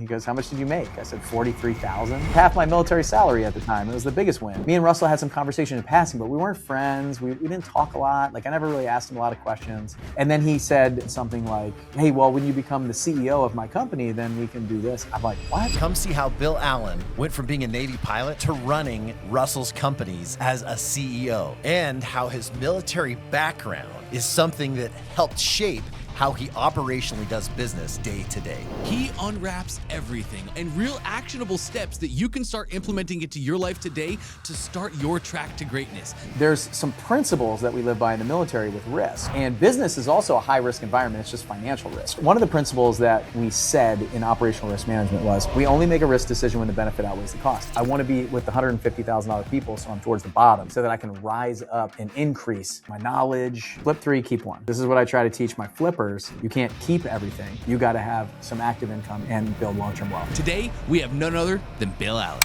He goes, how much did you make? I said, 43,000. Half my military salary at the time. It was the biggest win. Me and Russell had some conversation in passing, but we weren't friends. We didn't talk a lot. Like, I never really asked him a lot of questions. And then he said something like, hey, well, when you become the CEO of my company, then we can do this. I'm like, what? Come see how Bill Allen went from being a Navy pilot to running Russell's companies as a CEO, and how his military background is something that helped shape how he operationally does business day to day. He unwraps everything and real actionable steps that you can start implementing into your life today to start your track to greatness. There's some principles that we live by in the military with risk. And business is also a high risk environment. It's just financial risk. One of the principles that we said in operational risk management was, we only make a risk decision when the benefit outweighs the cost. I want to be with the $150,000 people, so I'm towards the bottom, so that I can rise up and increase my knowledge. Flip 3, keep 1. This is what I try to teach my flippers. You can't keep everything. You got to have some active income and build long-term wealth. Today, we have none other than Bill Allen.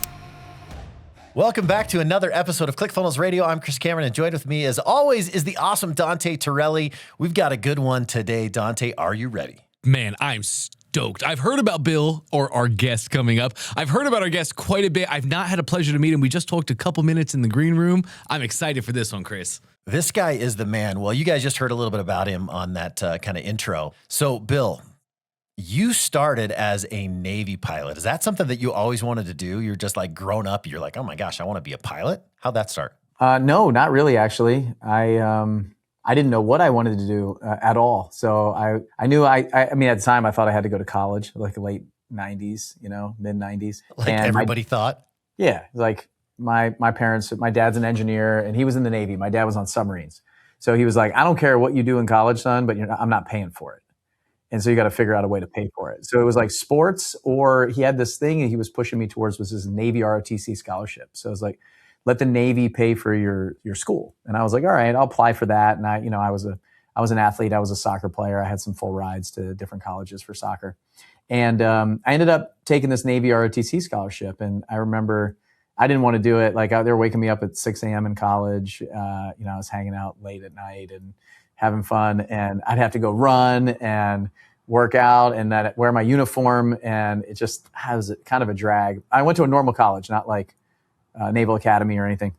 Welcome back to another episode of ClickFunnels Radio. I'm Chris Cameron, and joined with me, as always, is the awesome Dante Torelli. We've got a good one today. Dante, are you ready? Man, I'm stoked. I've heard about Bill, or our guest coming up. I've heard about our guest quite a bit. I've not had a pleasure to meet him. We just talked a couple minutes in the green room. I'm excited for this one, Chris. This guy is the man. Well, you guys just heard a little bit about him on that kind of intro. So, Bill, you started as a Navy pilot. Is that something that you always wanted to do? You're just like grown up. You're like, oh my gosh, I want to be a pilot. How'd that start? No, not really, actually. I didn't know what I wanted to do at all. So I knew I mean, at the time I thought I had to go to college, like the late 90s, mid 90s. Like everybody thought? Yeah. Like my parents, my dad's an engineer and he was in the Navy. My dad was on submarines. So he was like, I don't care what you do in college, son, but I'm not paying for it. And so you got to figure out a way to pay for it. So it was like sports, or he had this thing he was pushing me towards, was his Navy ROTC scholarship. So it was like, let the Navy pay for your school. And I was like, all right, I'll apply for that. And I was an athlete. I was a soccer player. I had some full rides to different colleges for soccer. And I ended up taking this Navy ROTC scholarship. And I remember I didn't want to do it. Like, they were waking me up at 6 a.m. in college. I was hanging out late at night and having fun. And I'd have to go run and work out and then wear my uniform. And it just has kind of a drag. I went to a normal college, not like Naval Academy or anything.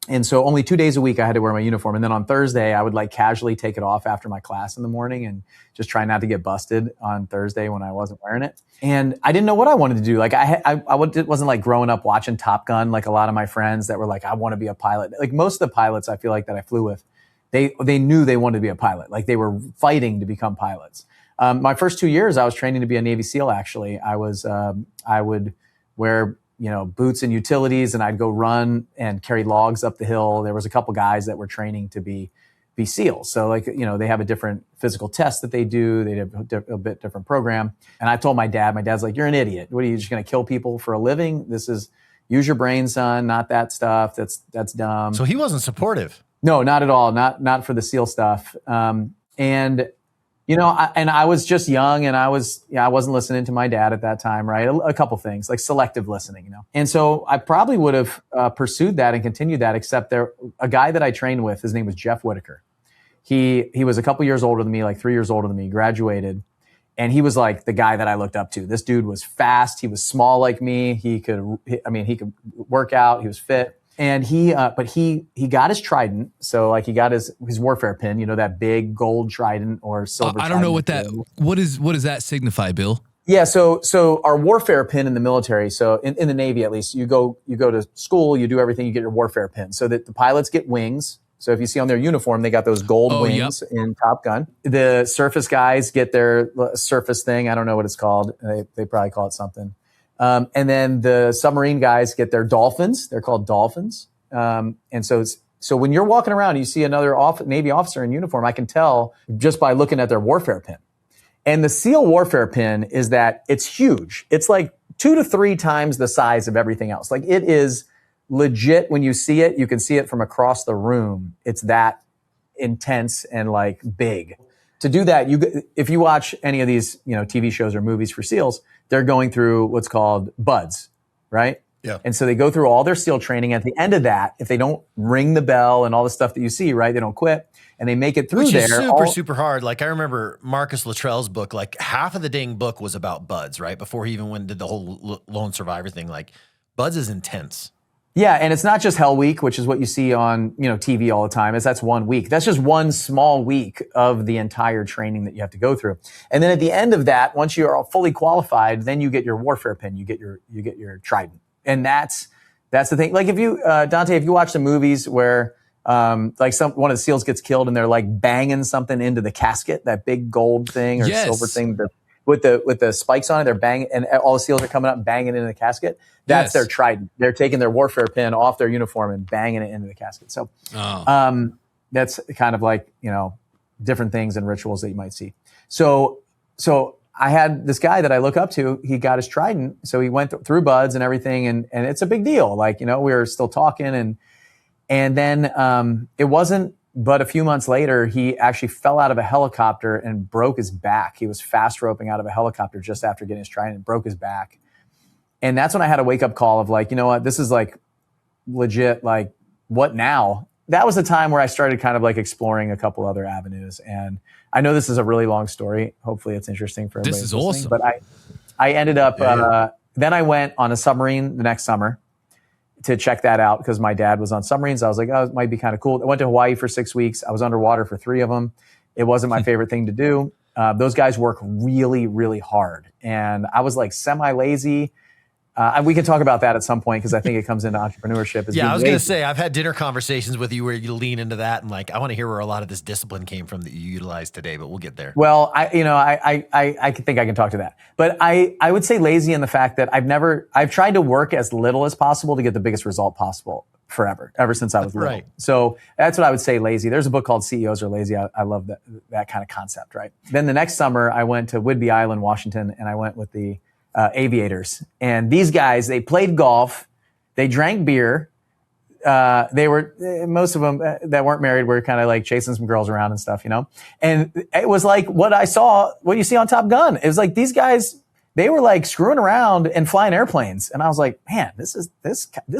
And so only 2 days a week I had to wear my uniform. And then on Thursday, I would like casually take it off after my class in the morning and just try not to get busted on Thursday when I wasn't wearing it. And I didn't know what I wanted to do. Like it wasn't like growing up watching Top Gun, like a lot of my friends that were like, I want to be a pilot. Like most of the pilots I feel like that I flew with, they knew they wanted to be a pilot. Like they were fighting to become pilots. My first 2 years, I was training to be a Navy SEAL, actually. I would wear boots and utilities, and I'd go run and carry logs up the hill. There was a couple guys that were training to be SEALs. So they have a different physical test that they do. They have a bit different program. And I told my dad's like, you're an idiot. What are you just going to kill people for a living? Use your brain, son, not that stuff. That's dumb. So he wasn't supportive. No, not at all. Not for the SEAL stuff. I was just young and I wasn't listening to my dad at that time, right? A couple things, like selective listening, And so I probably would have pursued that and continued that, except a guy that I trained with, his name was Jeff Whitaker. He was a couple years older than me, like 3 years older than me, graduated. And he was like the guy that I looked up to. This dude was fast. He was small like me. He could work out. He was fit. And he got his trident. So like he got his warfare pin, that big gold trident or silver. I don't know what does that signify, Bill? Yeah. So our warfare pin in the military. So in the Navy, at least, you go to school, you do everything, you get your warfare pin, so that the pilots get wings. So if you see on their uniform, they got those gold wings in Top Gun. The surface guys get their surface thing. I don't know what it's called. They probably call it something. And then the submarine guys get their dolphins. They're called dolphins. And so when you're walking around, you see another Navy officer in uniform, I can tell just by looking at their warfare pin. And the SEAL warfare pin is that it's huge. It's like 2 to 3 times the size of everything else. Like it is legit. When you see it, you can see it from across the room. It's that intense and like big. To do that, if you watch any of these, TV shows or movies for SEALs, they're going through what's called BUDS, right? Yeah. And so they go through all their SEAL training. At the end of that, if they don't ring the bell and all the stuff that you see, right, they don't quit. and they make it through Which there. is super hard. Like I remember Marcus Luttrell's book, like half of the dang book was about buds, right? Before he even went and did the whole lone survivor thing. Like buds is intense. Yeah, and it's not just Hell Week, which is what you see on TV all the time. That's 1 week. That's just one small week of the entire training that you have to go through. And then at the end of that, once you are fully qualified, then you get your warfare pin, you get your trident, and that's the thing. Like if you Dante, if you watch the movies where one of the SEALs gets killed and they're like banging something into the casket, that big gold thing or silver thing with the spikes on it, they're banging, and all the SEAls are coming up and banging into the casket. That's their trident. They're taking their warfare pin off their uniform and banging it into the casket. So that's kind of like, different things and rituals that you might see. So I had this guy that I look up to, he got his trident. So he went through buds and everything. And it's a big deal. Like, we were still talking and then it wasn't but a few months later, he actually fell out of a helicopter and broke his back. He was fast roping out of a helicopter just after getting his trident and broke his back. And that's when I had a wake up call of like, you know what, this is like legit, like what now? That was the time where I started kind of like exploring a couple other avenues. And I know this is a really long story. Hopefully it's interesting for everybody. This is awesome. But I ended up, then I went on a submarine the next summer to check that out because my dad was on submarines. I was like, oh, it might be kind of cool. I went to Hawaii for 6 weeks. I was underwater for 3 of them. It wasn't my favorite thing to do. Those guys work really, really hard. And I was like semi-lazy. And we can talk about that at some point because I think it comes into entrepreneurship. Yeah, I was going to say, I've had dinner conversations with you where you lean into that and like, I want to hear where a lot of this discipline came from that you utilize today, but we'll get there. Well, I think I can talk to that. But I would say lazy in the fact that I've tried to work as little as possible to get the biggest result possible forever, ever since I was little. Right. So that's what I would say lazy. There's a book called CEOs Are Lazy. I love that kind of concept, right? Then the next summer I went to Whidbey Island, Washington, and I went with the aviators. And these guys, they played golf, they drank beer. Most of them that weren't married were kind of like chasing some girls around and stuff, And it was like what you see on Top Gun. It was like these guys, they were like screwing around and flying airplanes. And I was like, man, this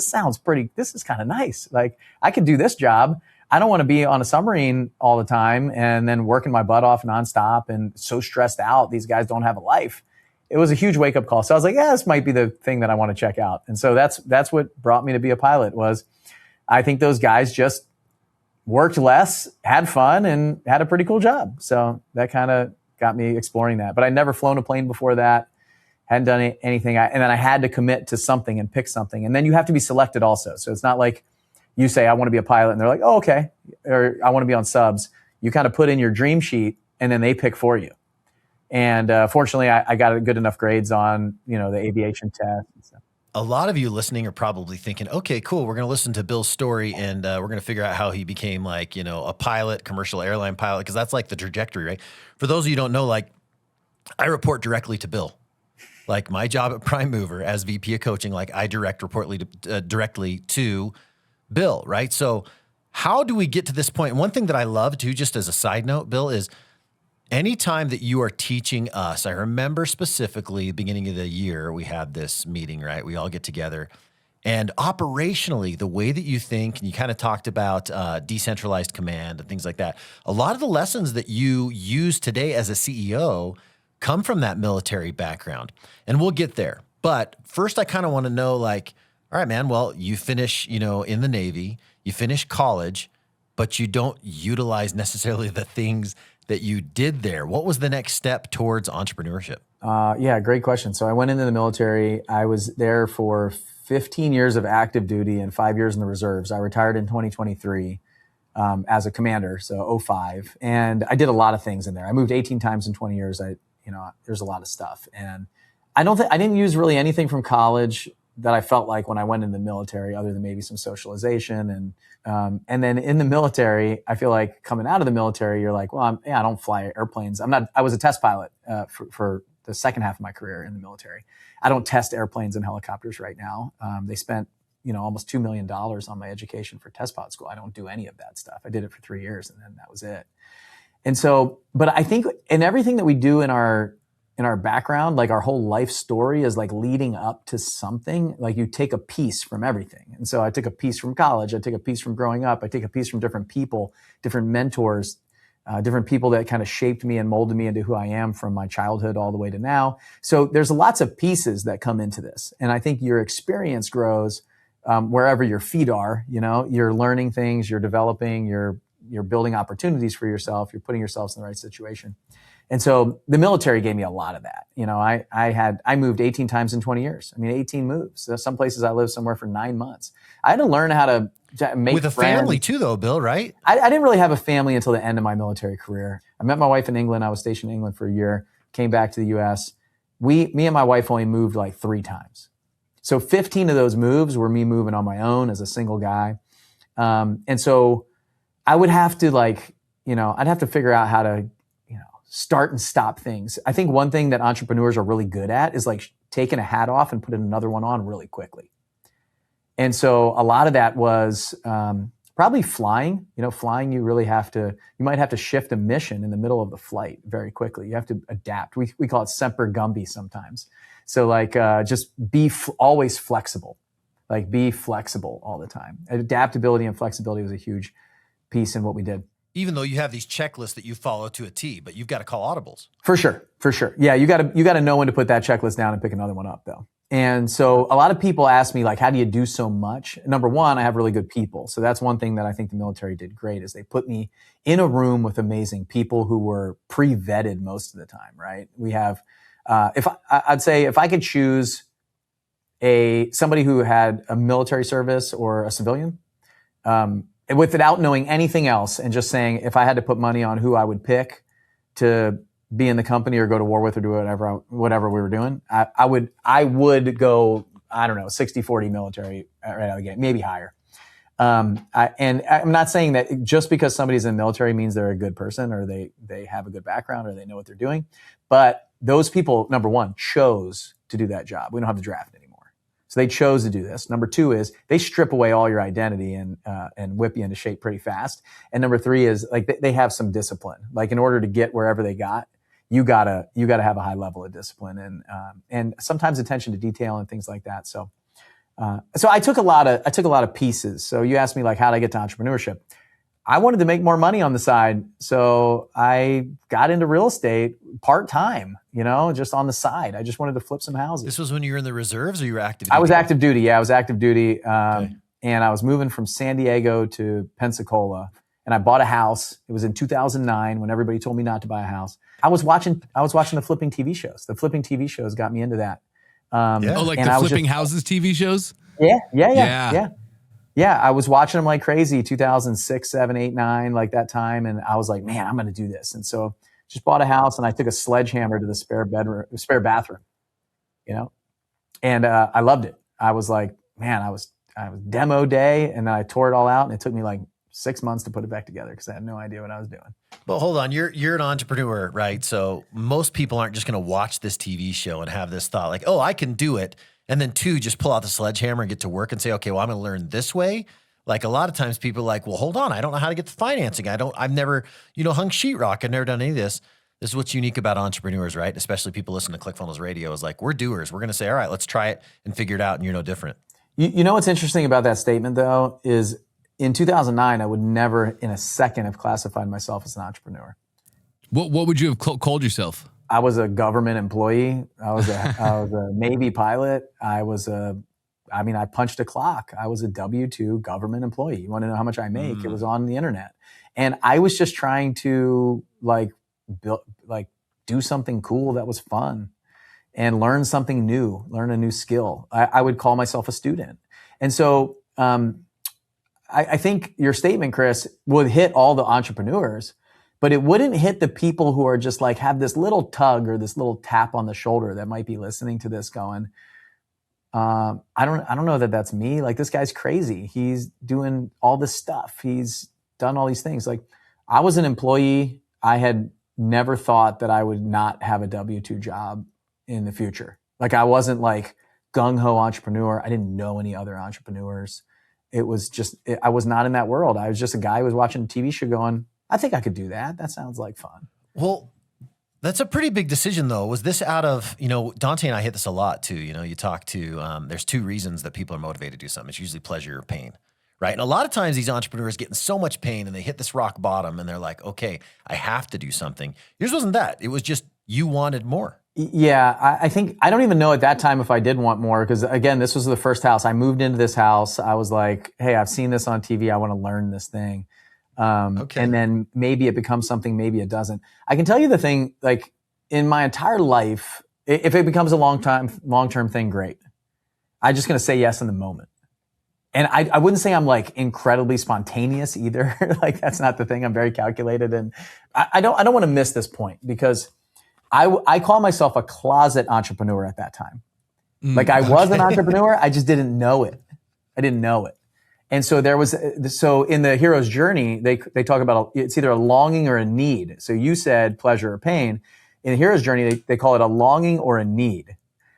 sounds pretty, this is kind of nice. Like I could do this job. I don't want to be on a submarine all the time and then working my butt off nonstop and so stressed out. These guys don't have a life. It was a huge wake up call. So I was like, yeah, this might be the thing that I want to check out. And so that's what brought me to be a pilot was I think those guys just worked less, had fun, and had a pretty cool job. So that kind of got me exploring that. But I'd never flown a plane before that, hadn't done anything. And then I had to commit to something and pick something. And then you have to be selected also. So it's not like you say, I want to be a pilot. And they're like, oh, okay. Or I want to be on subs. You kind of put in your dream sheet and then they pick for you. And fortunately, I got good enough grades on, the aviation test and stuff. A lot of you listening are probably thinking, okay, cool. We're going to listen to Bill's story and we're going to figure out how he became like, a pilot, commercial airline pilot, because that's like the trajectory, right? For those of you who don't know, like I report directly to Bill. Like my job at Prime Mover as VP of coaching, like I directly to Bill, right? So how do we get to this point? And one thing that I love too, just as a side note, Bill, is anytime that you are teaching us, I remember specifically beginning of the year, we had this meeting, right? We all get together and operationally, the way that you think, and you kind of talked about decentralized command and things like that. A lot of the lessons that you use today as a CEO come from that military background and we'll get there. But first I kind of want to know like, all right, man, well, you finish, in the Navy, you finish college, but you don't utilize necessarily the things that you did there. What was the next step towards entrepreneurship? Yeah, great question. So I went into the military. I was there for 15 years of active duty and 5 years in the reserves. I retired in 2023 as a commander, so 05. And I did a lot of things in there. I moved 18 times in 20 years. There's a lot of stuff. And I didn't use really anything from college that I felt like when I went in the military, other than maybe some socialization. And then in the military, I feel like coming out of the military, you're like, well, I don't fly airplanes. I was a test pilot for the second half of my career in the military. I don't test airplanes and helicopters right now. They spent, almost $2 million on my education for test pilot school. I don't do any of that stuff. I did it for 3 years and then that was it. And so, but I think in everything that we do in our in our background, like our whole life story is like leading up to something. Like you take a piece from everything. And so I took a piece from college. I take a piece from growing up. I take a piece from different people, different mentors, different people that kind of shaped me and molded me into who I am from my childhood all the way to now. So there's lots of pieces that come into this. And I think your experience grows wherever your feet are. You know, you're learning things, you're developing, you're building opportunities for yourself, you're putting yourselves in the right situation. And so the military gave me a lot of that. You know, I moved 18 times in 20 years. I mean, 18 moves. There's some places I lived somewhere for 9 months. I had to learn how to make with a friends. family too, though, Bill, right? I didn't really have a family until the end of my military career. I met my wife in England. I was stationed in England for a year, came back to the US. Me and my wife only moved like 3 times. So 15 of those moves were me moving on my own as a single guy. And so I would have to I'd have to figure out how to, start and stop things. I think one thing that entrepreneurs are really good at is like taking a hat off and putting another one on really quickly. And so a lot of that was probably flying. Flying, you might have to shift a mission in the middle of the flight very quickly. You have to adapt. We call it semper gumby sometimes. So like just be always flexible. Like be flexible all the time. Adaptability and flexibility was a huge piece in what we did. Even though you have these checklists that you follow to a T, but you've got to call audibles. For sure. Yeah, you got to know when to put that checklist down and pick another one up though. And so a lot of people ask me like, how do you do so much? Number one, I have really good people. So that's one thing that I think the military did great is they put me in a room with amazing people who were pre-vetted most of the time, right? We have, I'd say if I could choose somebody who had a military service or a civilian, without knowing anything else and just saying, if I had to put money on who I would pick to be in the company or go to war with or do whatever we were doing, I would go, I don't know, 60-40 military right out of the gate, maybe higher. And I'm not saying that just because somebody's in the military means they're a good person or they have a good background or they know what they're doing. But those people, number one, chose to do that job. We don't have to draft anymore. So they chose to do this. Number two is they strip away all your identity and whip you into shape pretty fast. And number three is like they have some discipline. Like in order to get wherever they got, you gotta have a high level of discipline and sometimes attention to detail and things like that. So I took a lot of pieces. So you asked me like how did I get to entrepreneurship? I wanted to make more money on the side. So I got into real estate part-time, just on the side. I just wanted to flip some houses. This was when you were in the reserves or you were active duty? I was active duty. Yeah, I was active duty. Okay. And I was moving from San Diego to Pensacola and I bought a house. It was in 2009 when everybody told me not to buy a house. I was watching the flipping TV shows. The flipping TV shows got me into that. Oh, like the flipping houses TV shows? Yeah. Yeah, I was watching them like crazy, 2006, 7, 8, 9, like that time. And I was like, man, I'm going to do this. And so just bought a house and I took a sledgehammer to the spare bathroom, and I loved it. I was like, man, I was demo day and then I tore it all out and it took me like 6 months to put it back together because I had no idea what I was doing. But hold on, you're an entrepreneur, right? So most people aren't just going to watch this TV show and have this thought like, oh, I can do it. And then two, just pull out the sledgehammer and get to work and say, okay, well, I'm going to learn this way. Like a lot of times people are like, well, hold on. I don't know how to get the financing. I've never, hung sheetrock. I've never done any of this. This is what's unique about entrepreneurs, right? Especially people listening to ClickFunnels Radio is like, we're doers. We're going to say, all right, let's try it and figure it out. And you're no different. You know what's interesting about that statement though, is in 2009, I would never in a second have classified myself as an entrepreneur. What would you have called yourself? I was a government employee. I was a Navy pilot. I punched a clock. I was a W-2 government employee. You want to know how much I make? It was on the internet. And I was just trying to do something cool that was fun and learn something new, learn a new skill. I would call myself a student. And so I think your statement, Chris, would hit all the entrepreneurs, but it wouldn't hit the people who are just like have this little tug or this little tap on the shoulder that might be listening to this going, I don't know that that's me. Like this guy's crazy. He's doing all this stuff. He's done all these things. Like I was an employee. I had never thought that I would not have a W-2 job in the future. Like I wasn't like gung-ho entrepreneur. I didn't know any other entrepreneurs. It was just, I was not in that world. I was just a guy who was watching a TV show going, I think I could do that. That sounds like fun. Well, That's a pretty big decision, though. Was this out of, Dante and I hit this a lot too. You talk to, there's two reasons that people are motivated to do something. It's usually pleasure or pain, right? And a lot of times these entrepreneurs get in so much pain and they hit this rock bottom and they're like, okay, I have to do something. Yours wasn't that. It was just you wanted more. Yeah, I think, I don't even know at that time if I did want more, because again, this was the first house. I moved into this house. I was like, hey, I've seen this on TV. I want to learn this thing. Okay. And then maybe it becomes something, maybe it doesn't. I can tell you the thing, like in my entire life, if it becomes a long-term thing, great. I'm just going to say yes in the moment. And I wouldn't say I'm like incredibly spontaneous either. Like that's not the thing. I'm very calculated. And I don't want to miss this point, because I call myself a closet entrepreneur at that time. Like I was an entrepreneur. I just didn't know it. I didn't know it. And so so in the hero's journey, they talk about it's either a longing or a need. So you said pleasure or pain. In the hero's journey, they call it a longing or a need.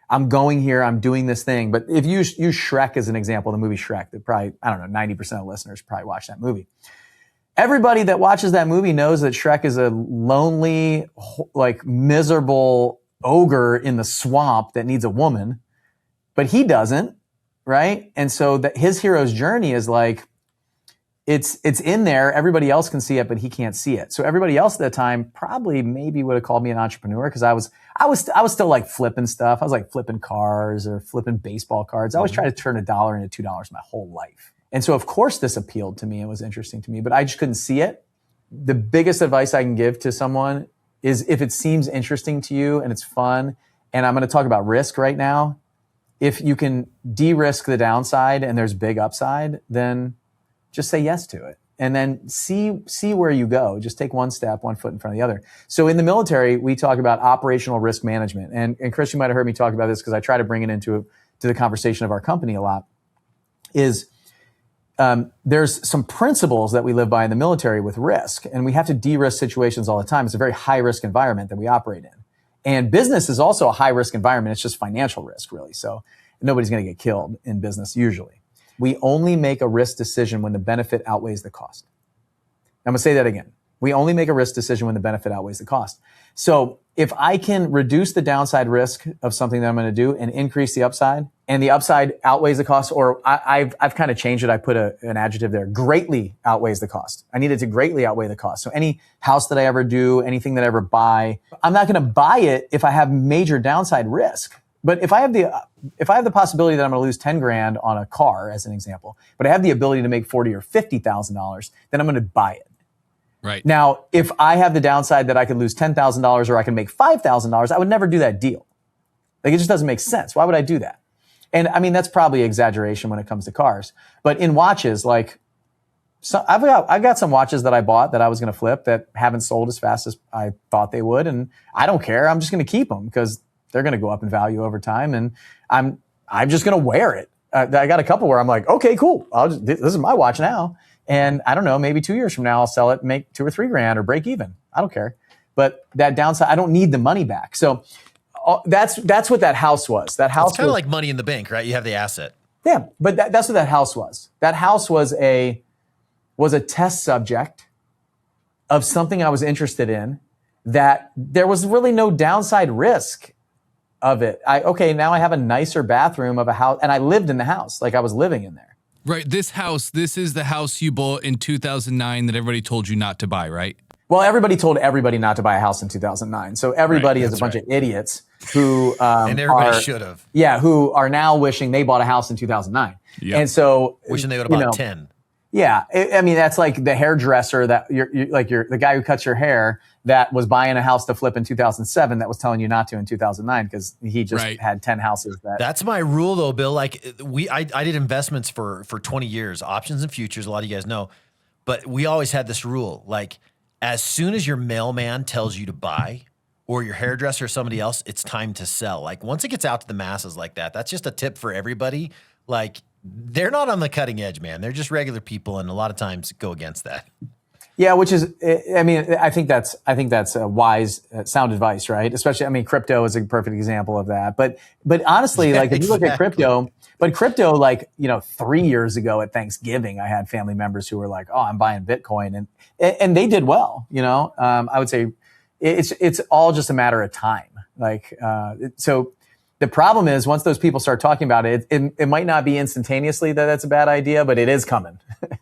I'm going here, I'm doing this thing. But if you use Shrek as an example, the movie Shrek, that probably, 90% of listeners probably watch that movie. Everybody that watches that movie knows that Shrek is a lonely, like miserable ogre in the swamp that needs a woman, but he doesn't, right? And so his hero's journey is like, it's in there. Everybody else can see it, but he can't see it. So everybody else at that time probably maybe would have called me an entrepreneur, because I was still like flipping stuff. I was like flipping cars or flipping baseball cards. I always tried to turn $1 into $2 my whole life. And so of course this appealed to me and was interesting to me, but I just couldn't see it. The biggest advice I can give to someone is, if it seems interesting to you and it's fun, and I'm going to talk about risk right now, if you can de-risk the downside and there's big upside, then just say yes to it. And then see where you go. Just take one step, one foot in front of the other. So in the military, we talk about operational risk management. And Chris, you might have heard me talk about this because I try to bring it to the conversation of our company a lot, there's some principles that we live by in the military with risk, and we have to de-risk situations all the time. It's a very high risk environment that we operate in. And business is also a high risk environment. It's just financial risk, really. So nobody's going to get killed in business usually. We only make a risk decision when the benefit outweighs the cost. I'm going to say that again. We only make a risk decision when the benefit outweighs the cost. So if I can reduce the downside risk of something that I'm going to do and increase the upside, and the upside outweighs the cost, or I've kind of changed it. I put an adjective there, greatly outweighs the cost. I need it to greatly outweigh the cost. So any house that I ever do, anything that I ever buy, I'm not going to buy it if I have major downside risk. But if I have the possibility that I'm going to lose 10 grand on a car, as an example, but I have the ability to make $40,000 or $50,000, then I'm going to buy it. Right. Now, if I have the downside that I could lose $10,000 or I can make $5,000, I would never do that deal. Like, it just doesn't make sense. Why would I do that? And I mean, that's probably exaggeration when it comes to cars. But in watches, like, so I've got some watches that I bought that I was going to flip that haven't sold as fast as I thought they would. And I don't care. I'm just going to keep them because they're going to go up in value over time. And I'm just going to wear it. I got a couple where I'm like, okay, cool. This is my watch now. And I don't know, maybe 2 years from now, I'll sell it, make $2 or $3 grand or break even. I don't care. But that downside, I don't need the money back. So that's what that house was. That house was kind of like money in the bank, right? You have the asset. Yeah, but that's what that house was. That house was a test subject of something I was interested in, that there was really no downside risk of it. Now I have a nicer bathroom of a house, and I lived in the house, like I was living in there. Right. This is the house you bought in 2009 that everybody told you not to buy, right? Well, everybody told everybody not to buy a house in 2009. So everybody is a bunch of idiots who and everybody should have. Yeah, who are now wishing they bought a house in 2009. Yep. And so wishing they would have bought 10. Yeah, I mean, that's like the hairdresser that you're the guy who cuts your hair that was buying a house to flip in 2007 that was telling you not to in 2009 because he just had 10 houses. That's my rule though, Bill. Like I did investments for 20 years, options and futures. A lot of you guys know, but we always had this rule. Like, as soon as your mailman tells you to buy, or your hairdresser or somebody else, it's time to sell. Like, once it gets out to the masses like that, that's just a tip for everybody. Like, they're not on the cutting edge, man. They're just regular people, and a lot of times go against that. Yeah, which is, I mean, I think that's a wise, sound advice, right? Especially, I mean, crypto is a perfect example of that. But honestly, like, if you look at crypto, like, 3 years ago at Thanksgiving, I had family members who were like, "Oh, I'm buying Bitcoin," and they did well. I would say, it's all just a matter of time. Like, so the problem is once those people start talking about it, it might not be instantaneously that that's a bad idea, but it is coming.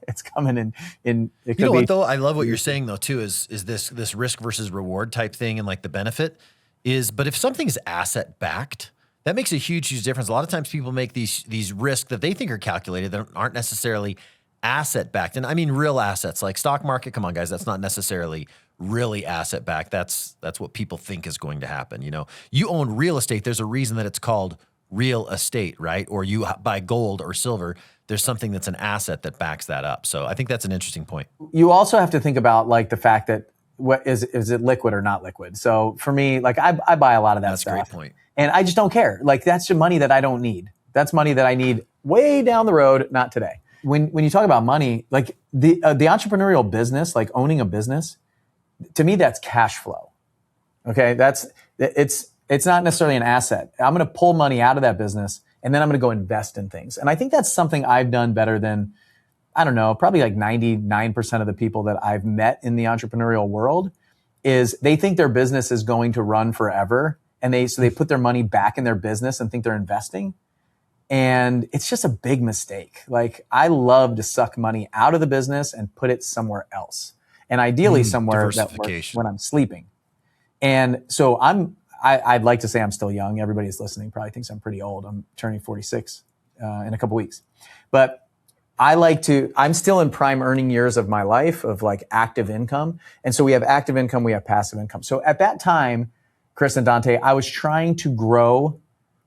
It's coming in it could You know be. what though? I love what you're saying though too, is this risk versus reward type thing, and like the benefit is, but if something's asset backed, that makes a huge difference. A lot of times people make these risks that they think are calculated that aren't necessarily asset backed. And I mean real assets like stock market. Come on, guys, that's not necessarily really asset backed. That's what people think is going to happen. You know, you own real estate. There's a reason that it's called real estate, right? Or you buy gold or silver. There's something that's an asset that backs that up. So I think that's an interesting point. You also have to think about like the fact that what is it liquid or not liquid? So for me, like I buy a lot of that That's stuff. a great point. And I just don't care. Like that's the money that I don't need. That's money that I need way down the road, not today. When you talk about money, like the entrepreneurial business, like owning a business, to me that's cash flow. Okay, it's not necessarily an asset. I'm going to pull money out of that business and then I'm going to go invest in things. And I think that's something I've done better than, I don't know, probably like 99% of the people that I've met in the entrepreneurial world is they think their business is going to run forever. And so they put their money back in their business and think they're investing. And it's just a big mistake. Like I love to suck money out of the business and put it somewhere else. And ideally somewhere that works when I'm sleeping. And so I'd like to say I'm still young. Everybody who's listening probably thinks I'm pretty old. I'm turning 46 in a couple weeks. But I'm still in prime earning years of my life of like active income. And so we have active income, we have passive income. So at that time, Chris and Dante, I was trying to grow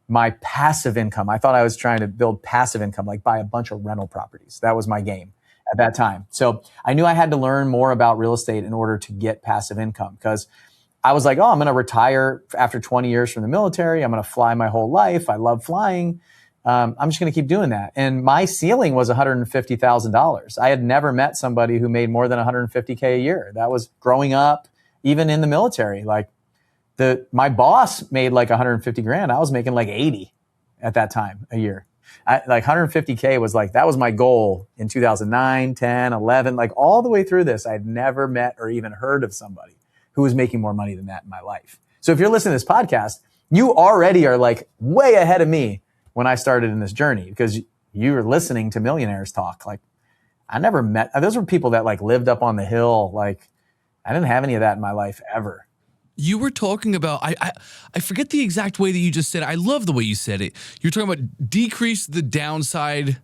my passive income. I thought I was trying to build passive income, like buy a bunch of rental properties. That was my game at that time. So I knew I had to learn more about real estate in order to get passive income because I was like, oh, I'm going to retire after 20 years from the military. I'm going to fly my whole life. I love flying. I'm just going to keep doing that. And my ceiling was $150,000. I had never met somebody who made more than $150K a year. That was growing up, even in the military. Like my boss made like 150 grand. I was making like 80 at that time a year. Like 150K was like, that was my goal in 2009, 10, 11, like all the way through this. I'd never met or even heard of somebody who was making more money than that in my life. So if you're listening to this podcast, you already are like way ahead of me when I started in this journey because you were listening to millionaires talk. Like I never met, those were people that like lived up on the hill. Like I didn't have any of that in my life ever. You were talking about, I forget the exact way that you just said it. I love the way you said it. You're talking about decrease the downside.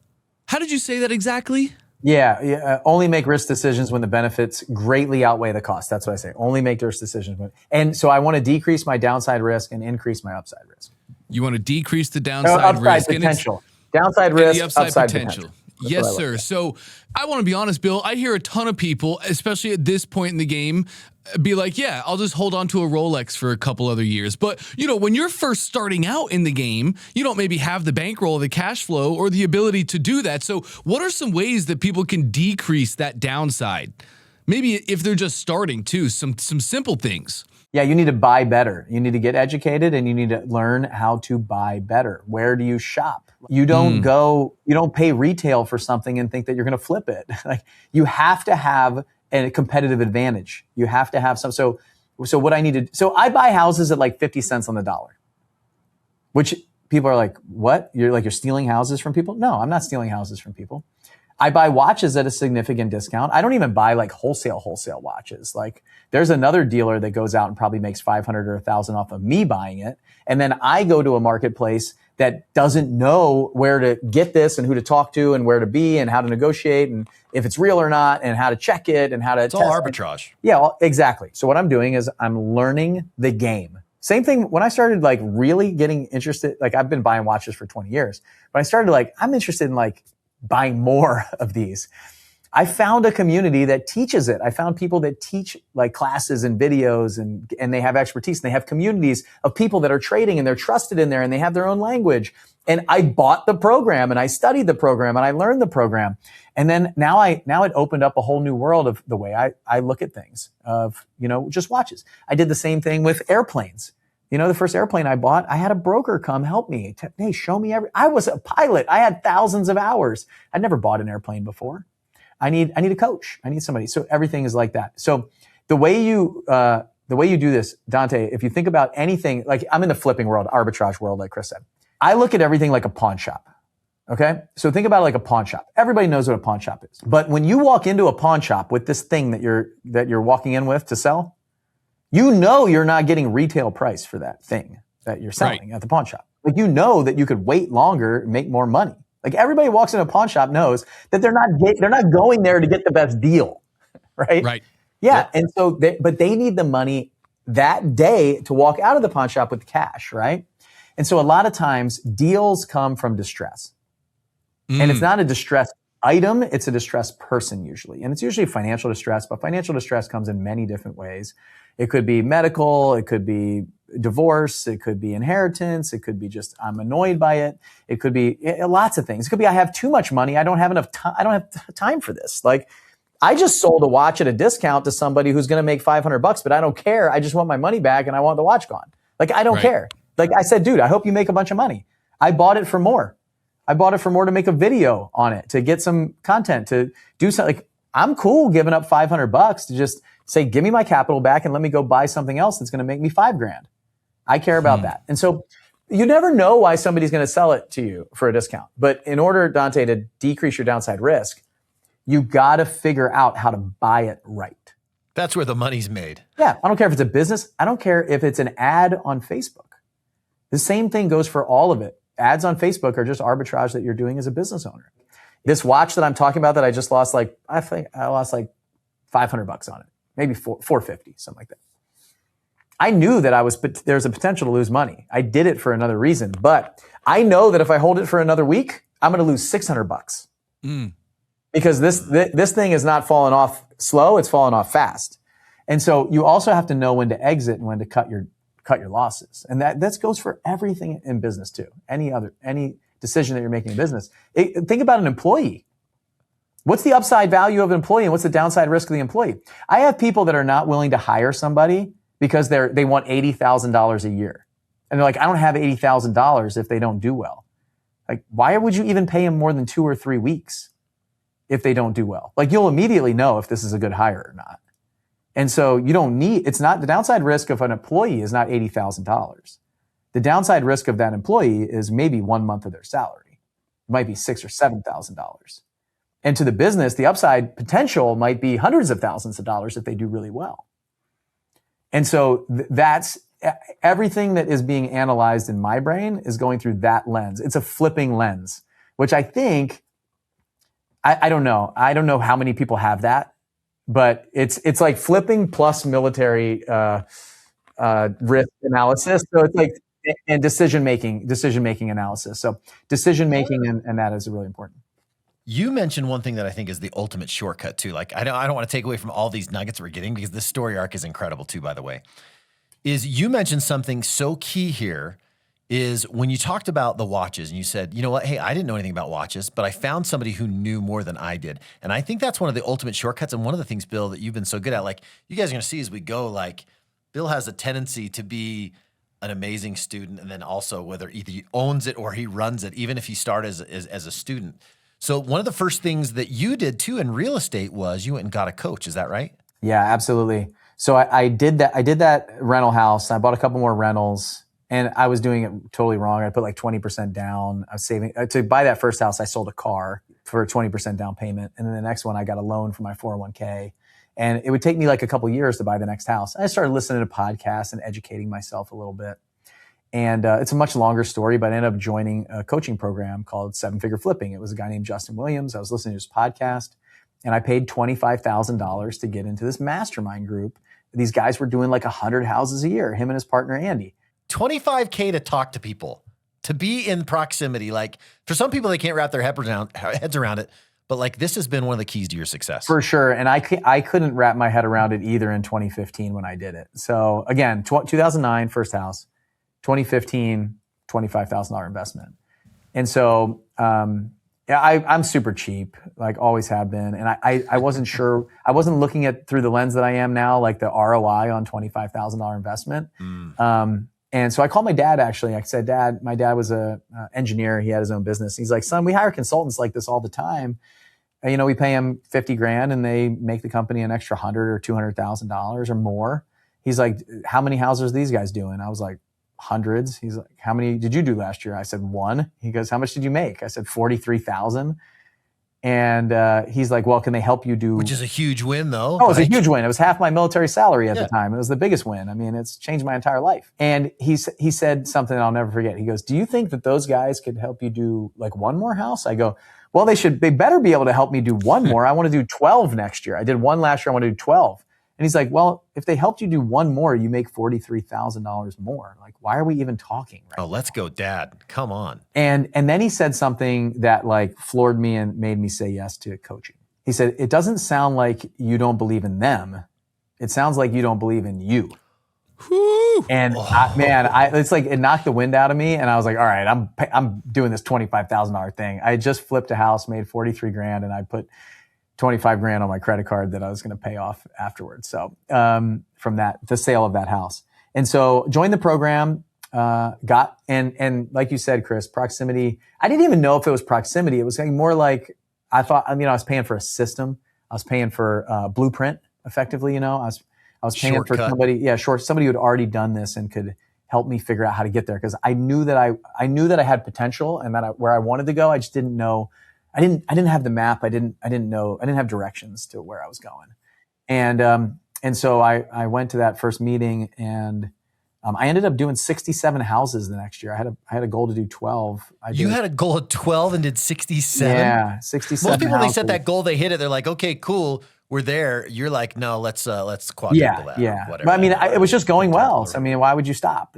How did you say that exactly? Yeah. Only make risk decisions when the benefits greatly outweigh the cost. That's what I say. Only make risk decisions. And so I want to decrease my downside risk and increase my upside risk. You want to decrease the downside risk. Potential. Downside risk, and the upside potential. Yes, sir. So I want to be honest, Bill. I hear a ton of people, especially at this point in the game, be like, yeah, I'll just hold on to a Rolex for a couple other years. But, you know, when you're first starting out in the game, you don't maybe have the bankroll, the cash flow, or the ability to do that. So what are some ways that people can decrease that downside? Maybe if they're just starting too, some simple things. Yeah, you need to buy better. You need to get educated and you need to learn how to buy better. Where do you shop? You don't you don't pay retail for something and think that you're going to flip it. Like you have to have a competitive advantage. You have to have some. So what I need to, so I buy houses at like 50 cents on the dollar, which people are like, what? You're stealing houses from people? No, I'm not stealing houses from people. I buy watches at a significant discount. I don't even buy like wholesale watches. Like there's another dealer that goes out and probably makes 500 or 1,000 off of me buying it. And then I go to a marketplace that doesn't know where to get this and who to talk to and where to be and how to negotiate and if it's real or not and how to check it and how to It's all arbitrage. Yeah, well, exactly. So what I'm doing is I'm learning the game. Same thing when I started like really getting interested, like I've been buying watches for 20 years, but I started like, I'm interested in like buying more of these. I found a community that teaches it. I found people that teach like classes and videos and they have expertise and they have communities of people that are trading and they're trusted in there and they have their own language. And I bought the program and I studied the program and I learned the program. And then now it opened up a whole new world of the way I look at things of, you know, just watches. I did the same thing with airplanes. You know, the first airplane I bought, I had a broker come help me. Hey, show me I was a pilot. I had thousands of hours. I'd never bought an airplane before. I need a coach. I need somebody. So everything is like that. So the way you the way you do this, Dante, if you think about anything, like I'm in the flipping world, arbitrage world, like Chris said. I look at everything like a pawn shop. Okay. So think about it like a pawn shop. Everybody knows what a pawn shop is. But when you walk into a pawn shop with this thing that you're walking in with to sell, you know you're not getting retail price for that thing that you're selling at the pawn shop. Like you know that you could wait longer and make more money. Like everybody walks into a pawn shop knows that they're not going there to get the best deal, right? Right. Yeah. Yep. And so but they need the money that day to walk out of the pawn shop with cash, right? And so a lot of times deals come from distress. And it's not a distressed item, it's a distressed person usually. And it's usually financial distress, but financial distress comes in many different ways. It could be medical, it could be divorce, it could be inheritance, it could be just I'm annoyed by it. It could be lots of things. It could be I have too much money, I don't have enough time, I don't have time for this. Like I just sold a watch at a discount to somebody who's going to make $500, but I don't care. I just want my money back and I want the watch gone. Like I don't care. Like I said, dude, I hope you make a bunch of money. I bought it for more. I bought it for more to make a video on it, to get some content, to do something. Like, I'm cool giving up $500 to just say, give me my capital back and let me go buy something else that's going to make me $5,000. I care about that. And so you never know why somebody's going to sell it to you for a discount. But in order, Dante, to decrease your downside risk, you got to figure out how to buy it right. That's where the money's made. Yeah. I don't care if it's a business. I don't care if it's an ad on Facebook. The same thing goes for all of it. Ads on Facebook are just arbitrage that you're doing as a business owner. This watch that I'm talking about that I just lost, I think I lost like $500 on it, maybe $450, something like that. I knew that there's a potential to lose money. I did it for another reason, but I know that if I hold it for another week, I'm going to lose $600 because this thing is not falling off slow; it's falling off fast. And so you also have to know when to exit and when to cut your losses. And that goes for everything in business too. Any decision that you're making in business. Think about an employee. What's the upside value of an employee and what's the downside risk of the employee? I have people that are not willing to hire somebody because they want $80,000 a year. And they're like, I don't have $80,000 if they don't do well. Like, why would you even pay them more than 2 or 3 weeks if they don't do well? Like, you'll immediately know if this is a good hire or not. And so it's not the downside risk of an employee is not $80,000. The downside risk of that employee is maybe 1 month of their salary. It might be $6,000 or $7,000. And to the business, the upside potential might be hundreds of thousands of dollars if they do really well. And so that's everything that is being analyzed in my brain is going through that lens. It's a flipping lens, which I think, I don't know. I don't know how many people have that. But it's like flipping plus military risk analysis. So it's like and decision making analysis. So decision making and that is really important. You mentioned one thing that I think is the ultimate shortcut too. Like I don't want to take away from all these nuggets we're getting because this story arc is incredible too, by the way. Is you mentioned something so key here is when you talked about the watches and you said, you know what, hey, I didn't know anything about watches, but I found somebody who knew more than I did. And I think that's one of the ultimate shortcuts. And one of the things, Bill, that you've been so good at, like you guys are going to see as we go, like Bill has a tendency to be an amazing student. And then also whether either he owns it or he runs it, even if he started as a student. So one of the first things that you did too in real estate was you went and got a coach. Is that right? Yeah, absolutely. So I did that. I did that rental house. I bought a couple more rentals. And I was doing it totally wrong. I put like 20% down. I was saving to buy that first house. I sold a car for a 20% down payment. And then the next one, I got a loan for my 401k. And it would take me like a couple years to buy the next house. I started listening to podcasts and educating myself a little bit. And it's a much longer story, but I ended up joining a coaching program called 7-Figure Flipping. It was a guy named Justin Williams. I was listening to his podcast and I paid $25,000 to get into this mastermind group. These guys were doing like 100 houses a year, him and his partner, Andy. $25K to talk to people, to be in proximity. Like for some people, they can't wrap their heads around it, but like this has been one of the keys to your success. For sure. And I couldn't wrap my head around it either in 2015 when I did it. So again, 2009, first house, 2015, $25,000 investment. And so, I'm super cheap, like always have been. And I wasn't sure, I wasn't looking at through the lens that I am now, like the ROI on $25,000 investment. And so I called my dad, actually. I said, Dad, my dad was a engineer. He had his own business. He's like, son, we hire consultants like this all the time. And, we pay them $50,000 and they make the company an extra $100,000 or $200,000 or more. he's like, how many houses are these guys doing? I was like, hundreds. He's like, how many did you do last year? I said, 1. He goes, how much did you make? I said, 43,000. And he's like, well, can they help you do? Which is a huge win, though. Oh, it was a huge win. It was half my military salary at Yeah. the time. It was the biggest win. I mean, it's changed my entire life. And he said something I'll never forget. He goes, do you think that those guys could help you do like one more house? I go, well, they better be able to help me do one more. I want to do 12 next year. I did one last year. I want to do 12. And he's like, well, if they helped you do one more, you make $43,000 more. Like, why are we even talking right now? Let's go, Dad. Come on. And then he said something that like floored me and made me say yes to coaching. He said, it doesn't sound like you don't believe in them. It sounds like you don't believe in you. Whew. And it's like it knocked the wind out of me. And I was like, all right, I'm doing this $25,000 thing. I just flipped a house, made 43 grand, and I put 25 grand on my credit card that I was going to pay off afterwards. So from the sale of that house. And so joined the program, and like you said, Chris, proximity. I didn't even know if it was proximity. It was more like, I thought, I was paying for a system. I was paying for blueprint effectively, I was paying Shortcut. for somebody who had already done this and could help me figure out how to get there. Cause I knew that I had potential and that where I wanted to go, I just didn't know. I didn't have the map. I didn't know. I didn't have directions to where I was going. And so I went to that first meeting, and I ended up doing 67 houses the next year. I had a goal to do 12. You had a goal of 12 and did 67? Yeah, 67 Most people, when they houses. set that goal, they hit it. They're like, okay, cool, we're there. You're like, no, let's quadruple that. Yeah. Or whatever. But I mean, it was just going well. So, I mean, why would you stop?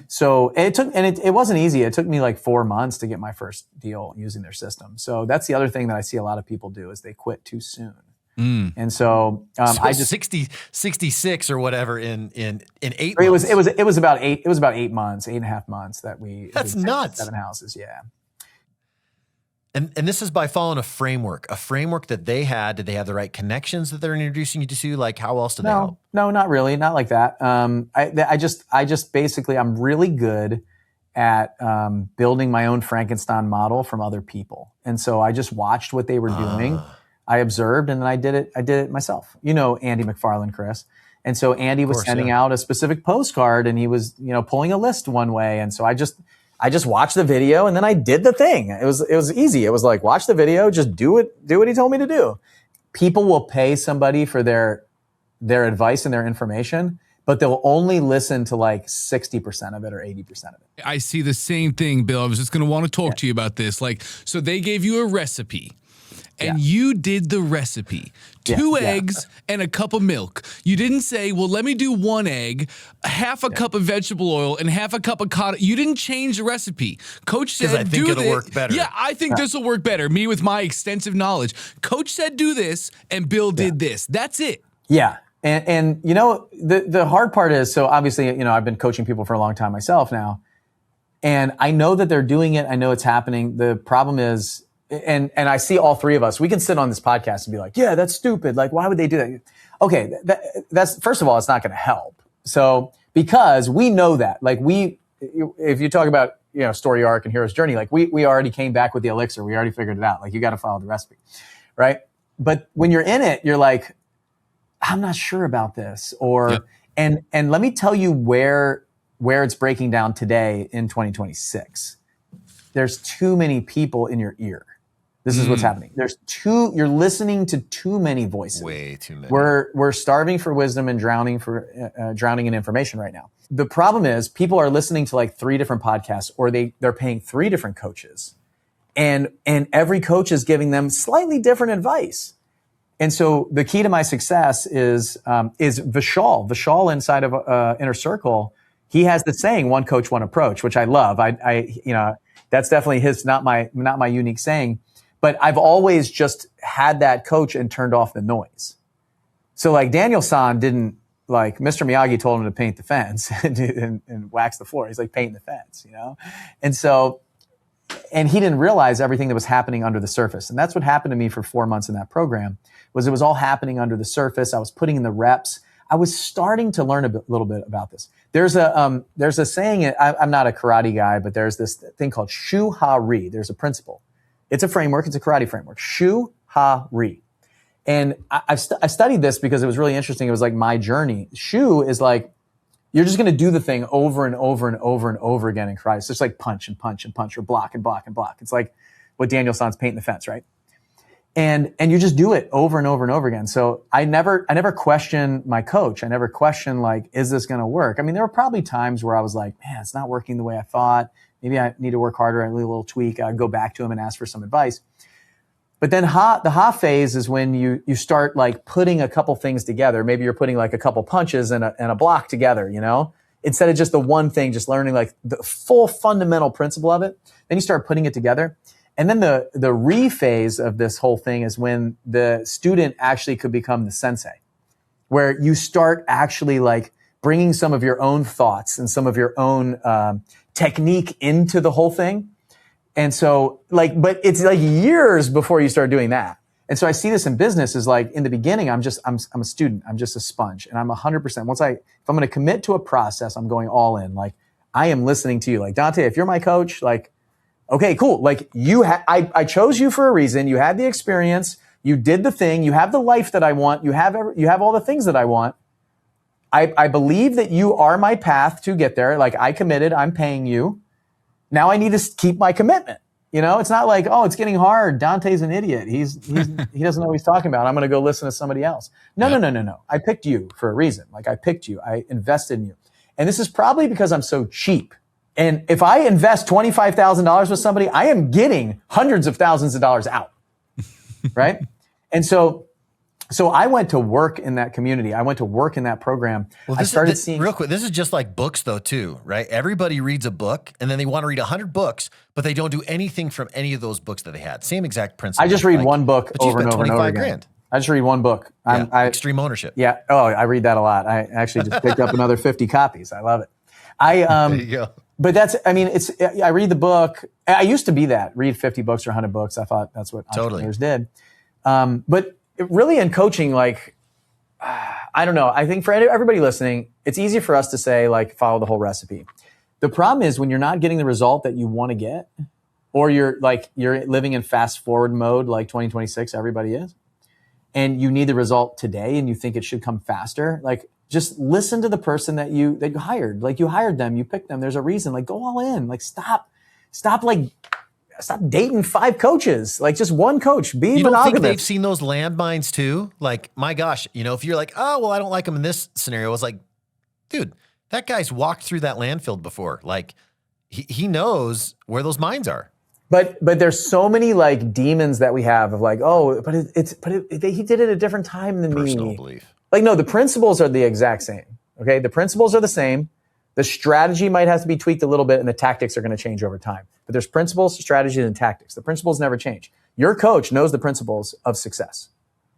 So it wasn't easy. It took me like 4 months to get my first deal using their system. So that's the other thing that I see a lot of people do is they quit too soon. And so, I just 66 or whatever in 8 months. It was about 8.5 months that we. That's did nuts. 7 houses. Yeah. And this is by following a framework that they had. Did they have the right connections that they're introducing you to? Like, how else did they help? No, not really. Not like that. I just basically, I'm really good at building my own Frankenstein model from other people. And so I just watched what they were doing. I observed, and then I did it myself. Andy McFarland, Chris. And so Andy was sending out a specific postcard, and he was, pulling a list one way. And so I just watched the video, and then I did the thing. It was easy. It was like, watch the video, just do what he told me to do. People will pay somebody for their advice and their information, but they'll only listen to like 60% of it or 80% of it. I see the same thing, Bill. I was just going to want to talk to you about this. Like, so they gave you a recipe. And you did the recipe. 2 eggs and a cup of milk. You didn't say, well, let me do 1 egg, half a cup of vegetable oil, and half a cup of cotton. You didn't change the recipe. Coach said, I think it'll work better. Yeah, I think this will work better. Me with my extensive knowledge. Coach said do this, and Bill did this. That's it. Yeah. And the hard part is, so obviously, I've been coaching people for a long time myself now. And I know that they're doing it. I know it's happening. The problem is, and I see all 3 of us, we can sit on this podcast and be like, yeah, that's stupid. Like, why would they do that? Okay. That's, first of all, it's not going to help. So, because we know that, like if you talk about, story arc and hero's journey, like we already came back with the elixir. We already figured it out. Like, you got to follow the recipe. Right. But when you're in it, you're like, I'm not sure about this. And let me tell you where it's breaking down today in 2026. There's too many people in your ear. This is what's happening. You're listening to too many voices. Way too many. We're starving for wisdom and drowning in information right now. The problem is people are listening to like 3 different podcasts, or they're paying 3 different coaches, and every coach is giving them slightly different advice. And so the key to my success is Vishal. Vishal inside of Inner Circle, he has the saying, one coach, one approach, which I love. That's definitely his, not my unique saying. But I've always just had that coach and turned off the noise. So like Daniel-san didn't, like Mr. Miyagi told him to paint the fence and wax the floor. He's like, paint the fence, And so, and he didn't realize everything that was happening under the surface. And that's what happened to me for 4 months in that program, was it was all happening under the surface. I was putting in the reps. I was starting to learn a little bit about this. There's a saying, I'm not a karate guy, but there's this thing called Shu Ha Ri. There's a principle. It's a framework. It's a karate framework. Shu Ha Ri. And I studied this because it was really interesting. It was like my journey. Shoe is like, you're just going to do the thing over and over and over and over again in karate. It's just like punch and punch and punch, or block and block and block. It's like what Daniel San's painting the fence, right? And you just do it over and over and over again. So I never question my coach. I never question like, is this going to work? I mean, there were probably times where I was like, man, it's not working the way I thought. Maybe I need to work harder. I need a little tweak. I'd go back to him and ask for some advice. But then the ha phase is when you start like putting a couple things together. Maybe you're putting like a couple punches and a block together, you know, instead of just the one thing, just learning like the full fundamental principle of it. Then you start putting it together. And then the re phase of this whole thing is when the student actually could become the sensei, where you start actually like bringing some of your own thoughts and some of your own technique into the whole thing. And so like, but it's like years before you start doing that. And so I see this in business is like in the beginning, I'm a student. I'm just a sponge, and I'm 100%. If I'm going to commit to a process, I'm going all in. Like I am listening to you. Like Dante, if you're my coach, like, okay, cool. Like I chose you for a reason. You had the experience. You did the thing. You have the life that I want. You have all the things that I want. I believe that you are my path to get there. Like I committed, I'm paying you. Now I need to keep my commitment. You know, it's not like, oh, it's getting hard. Dante's an idiot. He doesn't know what he's talking about. I'm going to go listen to somebody else. No. I picked you for a reason. Like I picked you. I invested in you. And this is probably because I'm so cheap. And if I invest $25,000 with somebody, I am getting hundreds of thousands of dollars out. Right? And so I went to work in that community. I went to work in that program. Well, I started seeing real quick. This is just like books though, too, right? Everybody reads a book and then they want to read 100 books, but they don't do anything from any of those books that they had. Same exact principle. I just read one book over and over and over again. Grand. I just read one book. Extreme Ownership. Yeah. Oh, I read that a lot. I actually just picked up another 50 copies. I love it. There you go. But I read the book. I used to be that, read 50 books or 100 books. I thought that's what entrepreneurs did. But really in coaching, like, I don't know. I think for everybody listening, it's easy for us to say, like, follow the whole recipe. The problem is when you're not getting the result that you want to get, or you're living in fast forward mode, like 2026, everybody is, and you need the result today and you think it should come faster. Like, just listen to the person that you hired. Like, you hired them, you picked them. There's a reason. Like, go all in. Like, stop dating 5 coaches. Like, just one coach. Be monogamous. You don't think they've seen those landmines too? Like, my gosh, you know, if you're like, oh, well, I don't like him in this scenario. It's like, dude, that guy's walked through that landfill before. Like, he knows where those mines are. But there's so many like demons that we have of like, oh, but he did it at a different time than me. Personal belief. Like, no, the principles are the exact same. Okay, the principles are the same. The strategy might have to be tweaked a little bit, and the tactics are going to change over time. But there's principles, strategies, and tactics. The principles never change. Your coach knows the principles of success.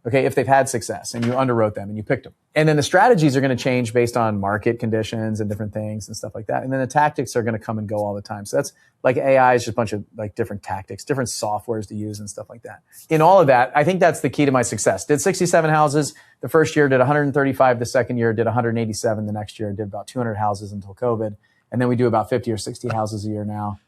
Okay, if they've had success and you underwrote them and you picked them. And then the strategies are going to change based on market conditions and different things and stuff like that. And then the tactics are going to come and go all the time. So that's like AI is just a bunch of like different tactics, different softwares to use and stuff like that. In all of that, I think that's the key to my success. Did 67 houses the first year, did 135 the second year, did 187 the next year, did about 200 houses until COVID. And then we do about 50 or 60 houses a year now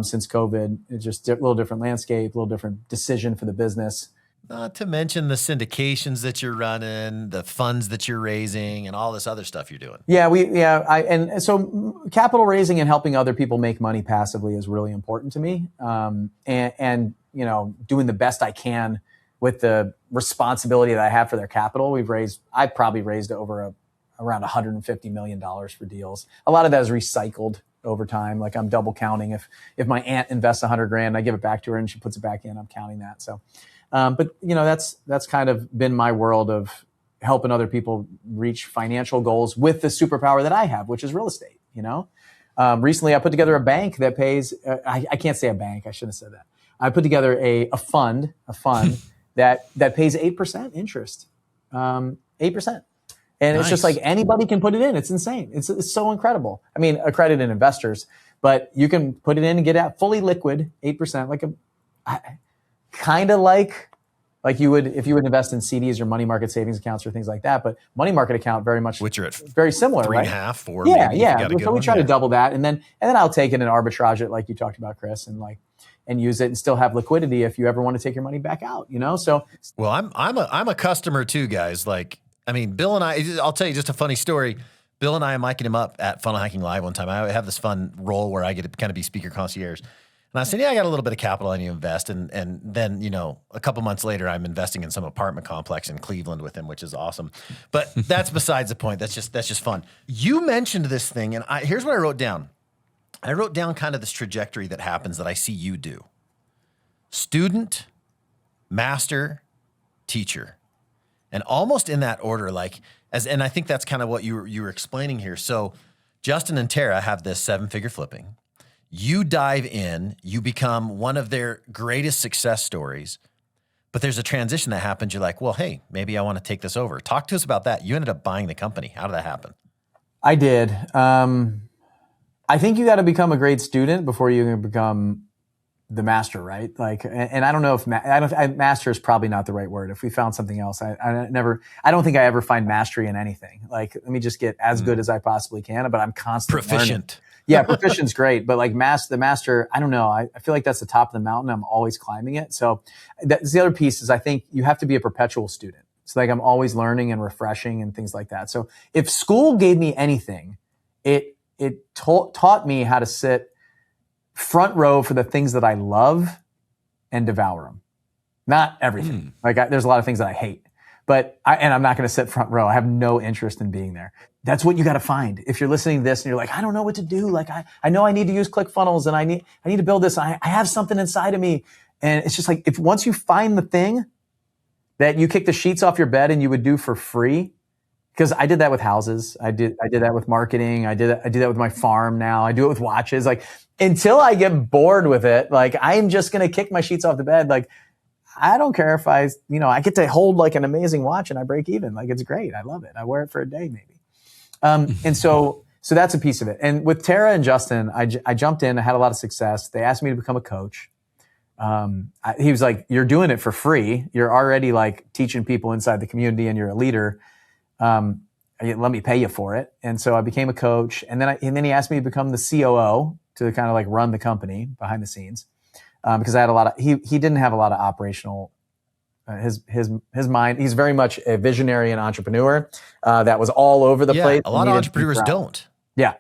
since COVID. It's just a little different landscape, a little different decision for the business. Not to mention the syndications that you're running, the funds that you're raising, and all this other stuff you're doing. And so capital raising and helping other people make money passively is really important to me. And you know, doing the best I can with the responsibility that I have for their capital. I've probably raised over around $150 million for deals. A lot of that is recycled over time. Like, I'm double counting. If my aunt invests $100,000, I give it back to her and she puts it back in, I'm counting that. So. But you know, that's kind of been my world of helping other people reach financial goals with the superpower that I have, which is real estate. You know, recently I put together a bank that pays. I can't say a bank. I shouldn't have said that. I put together a fund that pays 8% interest, 8%, and nice. It's just like anybody can put it in. It's insane. It's so incredible. I mean, accredited investors, but you can put it in and get out fully liquid, 8%, kind of like like you would if you would invest in CDs or money market savings accounts or things like that. But money market account which are at very similar, 3.5, 4. Yeah, maybe, yeah. So we try to double that, and then I'll take it and arbitrage it, like you talked about, Chris, and use it and still have liquidity if you ever want to take your money back out. So well, I'm a customer too, guys. Like, I mean, Bill and I'll tell you just a funny story. Bill and I am miking him up at Funnel Hacking Live one time. I have this fun role where I get to kind of be speaker concierge. And I said, yeah, I got a little bit of capital I need to invest. And then, a couple months later, I'm investing in some apartment complex in Cleveland with him, which is awesome. But that's besides the point. That's just fun. You mentioned this thing, and here's what I wrote down. I wrote down kind of this trajectory that happens that I see you do. Student, master, teacher. And almost in that order, and I think that's kind of what you were explaining here. So Justin and Tara have this 7-figure flipping. You dive in, you become one of their greatest success stories, but there's a transition that happens. You're like, well, hey, maybe I want to take this over. Talk to us about that. You ended up buying the company. How did that happen? I did. I think you got to become a great student before you can become the master, right? And I don't know if master is probably not the right word. If we found something else, I don't think I ever find mastery in anything. Let me just get as good as I possibly can, but I'm constantly proficient. Learning. Yeah, proficient's great, but the master, I don't know. I feel like that's the top of the mountain. I'm always climbing it. So that's the other piece is I think you have to be a perpetual student. So I'm always learning and refreshing and things like that. So if school gave me anything, it taught me how to sit front row for the things that I love and devour them. Not everything. There's a lot of things that I hate, but I'm not going to sit front row. I have no interest in being there. That's what you got to find. If you're listening to this and you're like, I don't know what to do. I know I need to use ClickFunnels and I need to build this. I have something inside of me. And it's just if once you find the thing that you kick the sheets off your bed and you would do for free, because I did that with houses. I did that with marketing. I do that with my farm now. I do it with watches. Until I get bored with it, I'm just going to kick my sheets off the bed. I don't care if I get to hold an amazing watch and I break even. It's great. I love it. I wear it for a day maybe. And so that's a piece of it. And with Tara and Justin, I jumped in. I had a lot of success. They asked me to become a coach. He was like, "You're doing it for free. You're already teaching people inside the community, and you're a leader. Let me pay you for it." And so I became a coach. And then he asked me to become the COO to kind of run the company behind the scenes. Because I had he didn't have a lot of operational. His mind. He's very much a visionary and entrepreneur that was all over the place. A lot of entrepreneurs don't. Yeah,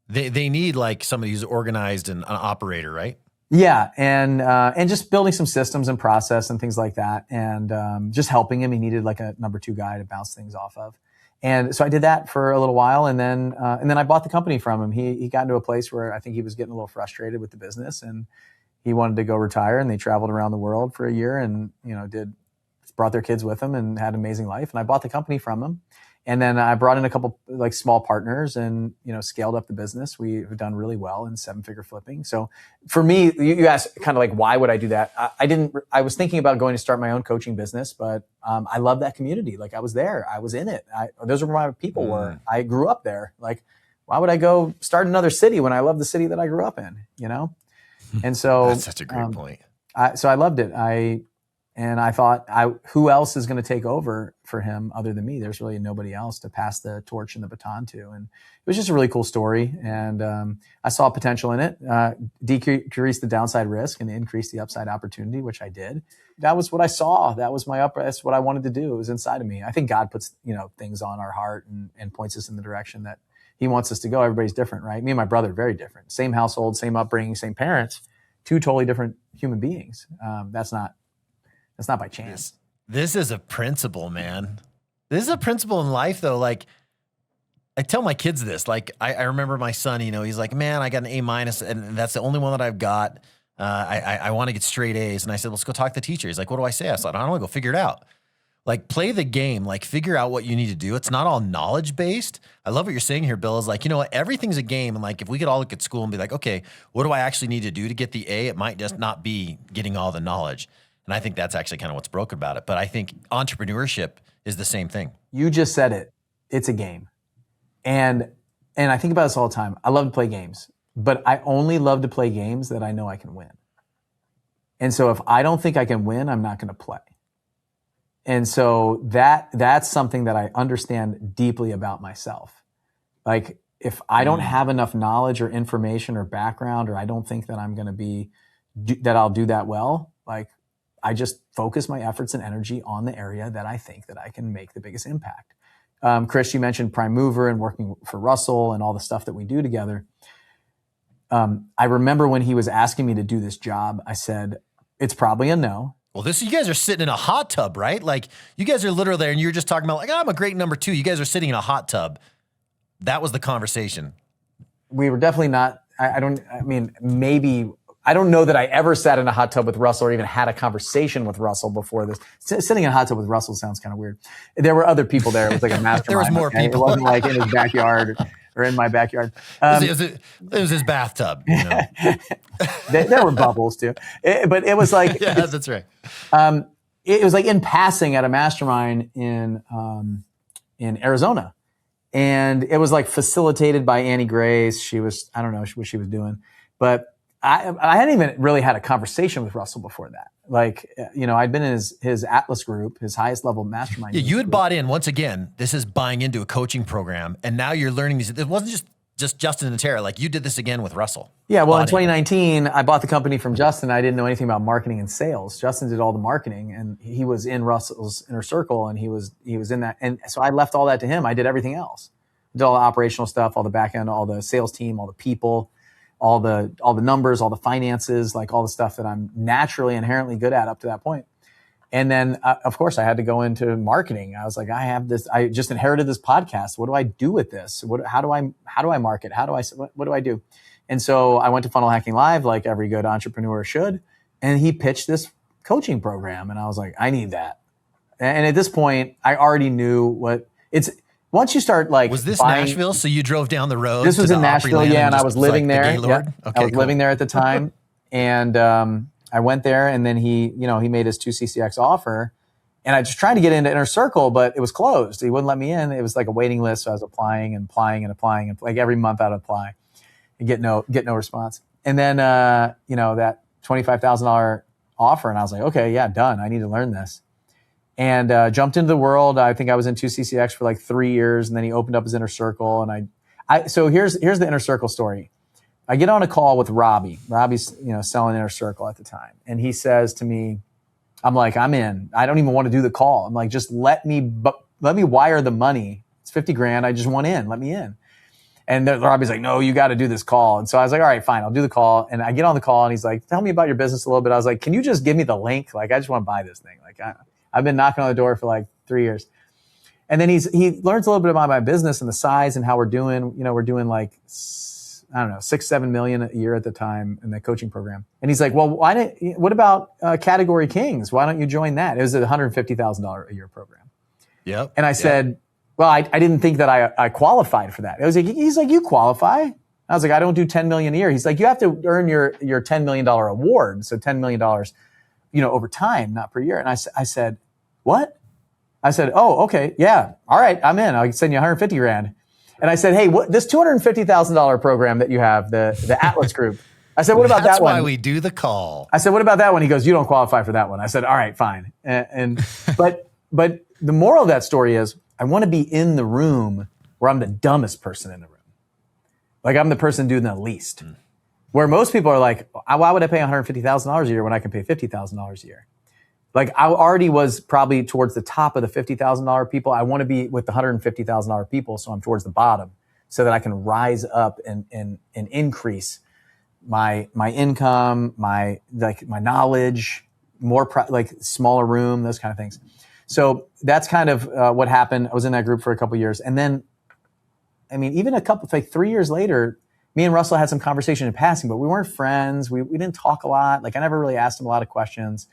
they need somebody who's organized and an operator, right? Yeah, and just building some systems and process and things like that, and just helping him. He needed a number 2 guy to bounce things off of, and so I did that for a little while, and then I bought the company from him. He got into a place where I think he was getting a little frustrated with the business, and he wanted to go retire. And they traveled around the world for a year, and brought their kids with them and had an amazing life. And I bought the company from him. And then I brought in a couple small partners and, scaled up the business. We've done really well in 7-figure flipping. So for me, you asked kind of why would I do that? I was thinking about going to start my own coaching business, but I love that community. I was there, I was in it. Those were where my people were. I grew up there. Why would I go start another city when I love the city that I grew up in, And so that's such a great point. So I loved it. And I thought, who else is going to take over for him other than me? There's really nobody else to pass the torch and the baton to. And it was just a really cool story. And I saw potential in it, decrease the downside risk and increase the upside opportunity, which I did. That was what I saw. That's what I wanted to do. It was inside of me. I think God puts, things on our heart and points us in the direction that he wants us to go. Everybody's different, right? Me and my brother are very different. Same household, same upbringing, same parents, 2 totally different human beings. That's not by chance. This is a principle, man. This is a principle in life, though. I tell my kids this. I remember my son, he's like, man, I got an A-, and that's the only one that I've got. I want to get straight A's. And I said, let's go talk to the teacher. He's like, what do I say? I said, I don't know, go figure it out. Play the game, figure out what you need to do. It's not all knowledge-based. I love what you're saying here, Bill, is everything's a game. And if we could all look at school and be like, okay, what do I actually need to do to get the A? It might just not be getting all the knowledge. And I think that's actually kind of what's broken about it. But I think entrepreneurship is the same thing. You just said it. It's a game. And I think about this all the time. I love to play games, but I only love to play games that I know I can win. And so if I don't think I can win, I'm not going to play. And so that's something that I understand deeply about myself. Like if I don't have enough knowledge or information or background, or I don't think that I'm going to that I'll do that well, like I just focus my efforts and energy on the area that I think that I can make the biggest impact. Chris, you mentioned Prime Mover and working for Russell and all the stuff that we do together. I remember when he was asking me to do this job, I said, it's probably a no. Well, you guys are sitting in a hot tub, right? Like you guys are literally there and you're just talking about like, I'm a great number 2. You guys are sitting in a hot tub. That was the conversation. We were definitely not, I don't know that I ever sat in a hot tub with Russell or even had a conversation with Russell before this. Sitting in a hot tub with Russell sounds kind of weird. There were other people there. It was like a mastermind. There was more people. It wasn't like in his backyard or in my backyard. It was his bathtub. You know? There were bubbles too. But it was like... Yeah, that's right. It was like in passing at a mastermind in Arizona. And it was like facilitated by Annie Grace. She was, I don't know what she was doing, but I hadn't even really had a conversation with Russell before that. Like, I'd been in his Atlas group, his highest level mastermind. Yeah, you had bought in, once again, this is buying into a coaching program. And now you're learning these. It wasn't just Justin and Tara. Like you did this again with Russell. Yeah, well, in 2019, I bought the company from Justin. I didn't know anything about marketing and sales. Justin did all the marketing, and he was in Russell's inner circle, and he was in that. And so I left all that to him. I did everything else. I did all the operational stuff, all the back end, all the sales team, all the people, all the numbers, all the finances, like all the stuff that I'm naturally, inherently good at up to that point. And then, of course, I had to go into marketing. I was like, I just inherited this podcast. What do I do with this? How do I market? What do I do? And so I went to Funnel Hacking Live, like every good entrepreneur should. And he pitched this coaching program. And I was like, I need that. And at this point, I already knew what it's, once you start like, was this Nashville? So you drove down the road? This was in Nashville. Yeah. And I was living there. Yeah, okay, I was living there at the time. And, I went there, and then he made his 2CCX offer, and I just tried to get into Inner Circle, but it was closed. He wouldn't let me in. It was like a waiting list. So I was applying, and like every month I'd apply and get no response. And then, that $25,000 offer. And I was like, okay, yeah, done. I need to learn this. And, jumped into the world. I think I was in 2CCX for like 3 years, and then he opened up his Inner Circle. And so here's the Inner Circle story. I get on a call with Robbie. Robbie's, selling Inner Circle at the time. And he says to me, I'm like, I'm in. I don't even want to do the call. I'm like, just let me wire the money. It's $50,000. I just want in. Let me in. And Robbie's like, no, you got to do this call. And so I was like, all right, fine. I'll do the call. And I get on the call, and he's like, tell me about your business a little bit. I was like, can you just give me the link? Like, I just want to buy this thing. Like, I've been knocking on the door for like 3 years. And then he learns a little bit about my business and the size and how we're doing. We're doing like, I don't know, 6-7 million a year at the time in the coaching program. And he's like, well, what about Category Kings? Why don't you join that? It was a $150,000 a year program. Yep. And I said, well, I didn't think that I qualified for that. He's like, you qualify? I was like, I don't do 10 million a year. He's like, you have to earn your $10 million award. So $10 million, over time, not per year. And I said, what? I said, oh, okay. Yeah. All right. I'm in. I'll send you $150,000. And I said, hey, this $250,000 program that you have, the Atlas Group. I said, what about that one? That's why we do the call. I said, what about that one? He goes, you don't qualify for that one. I said, all right, fine. But the moral of that story is I want to be in the room where I'm the dumbest person in the room. Like I'm the person doing the least. Where most people are like, why would I pay $150,000 a year when I can pay $50,000 a year? Like I already was probably towards the top of the $50,000 people. I want to be with the $150,000 people, so I'm towards the bottom, so that I can rise up and increase my income, my knowledge, smaller room, those kind of things. So that's kind of what happened. I was in that group for a couple of years, and then, even 3 years later, me and Russell had some conversation in passing, but we weren't friends. We didn't talk a lot. Like I never really asked him a lot of questions.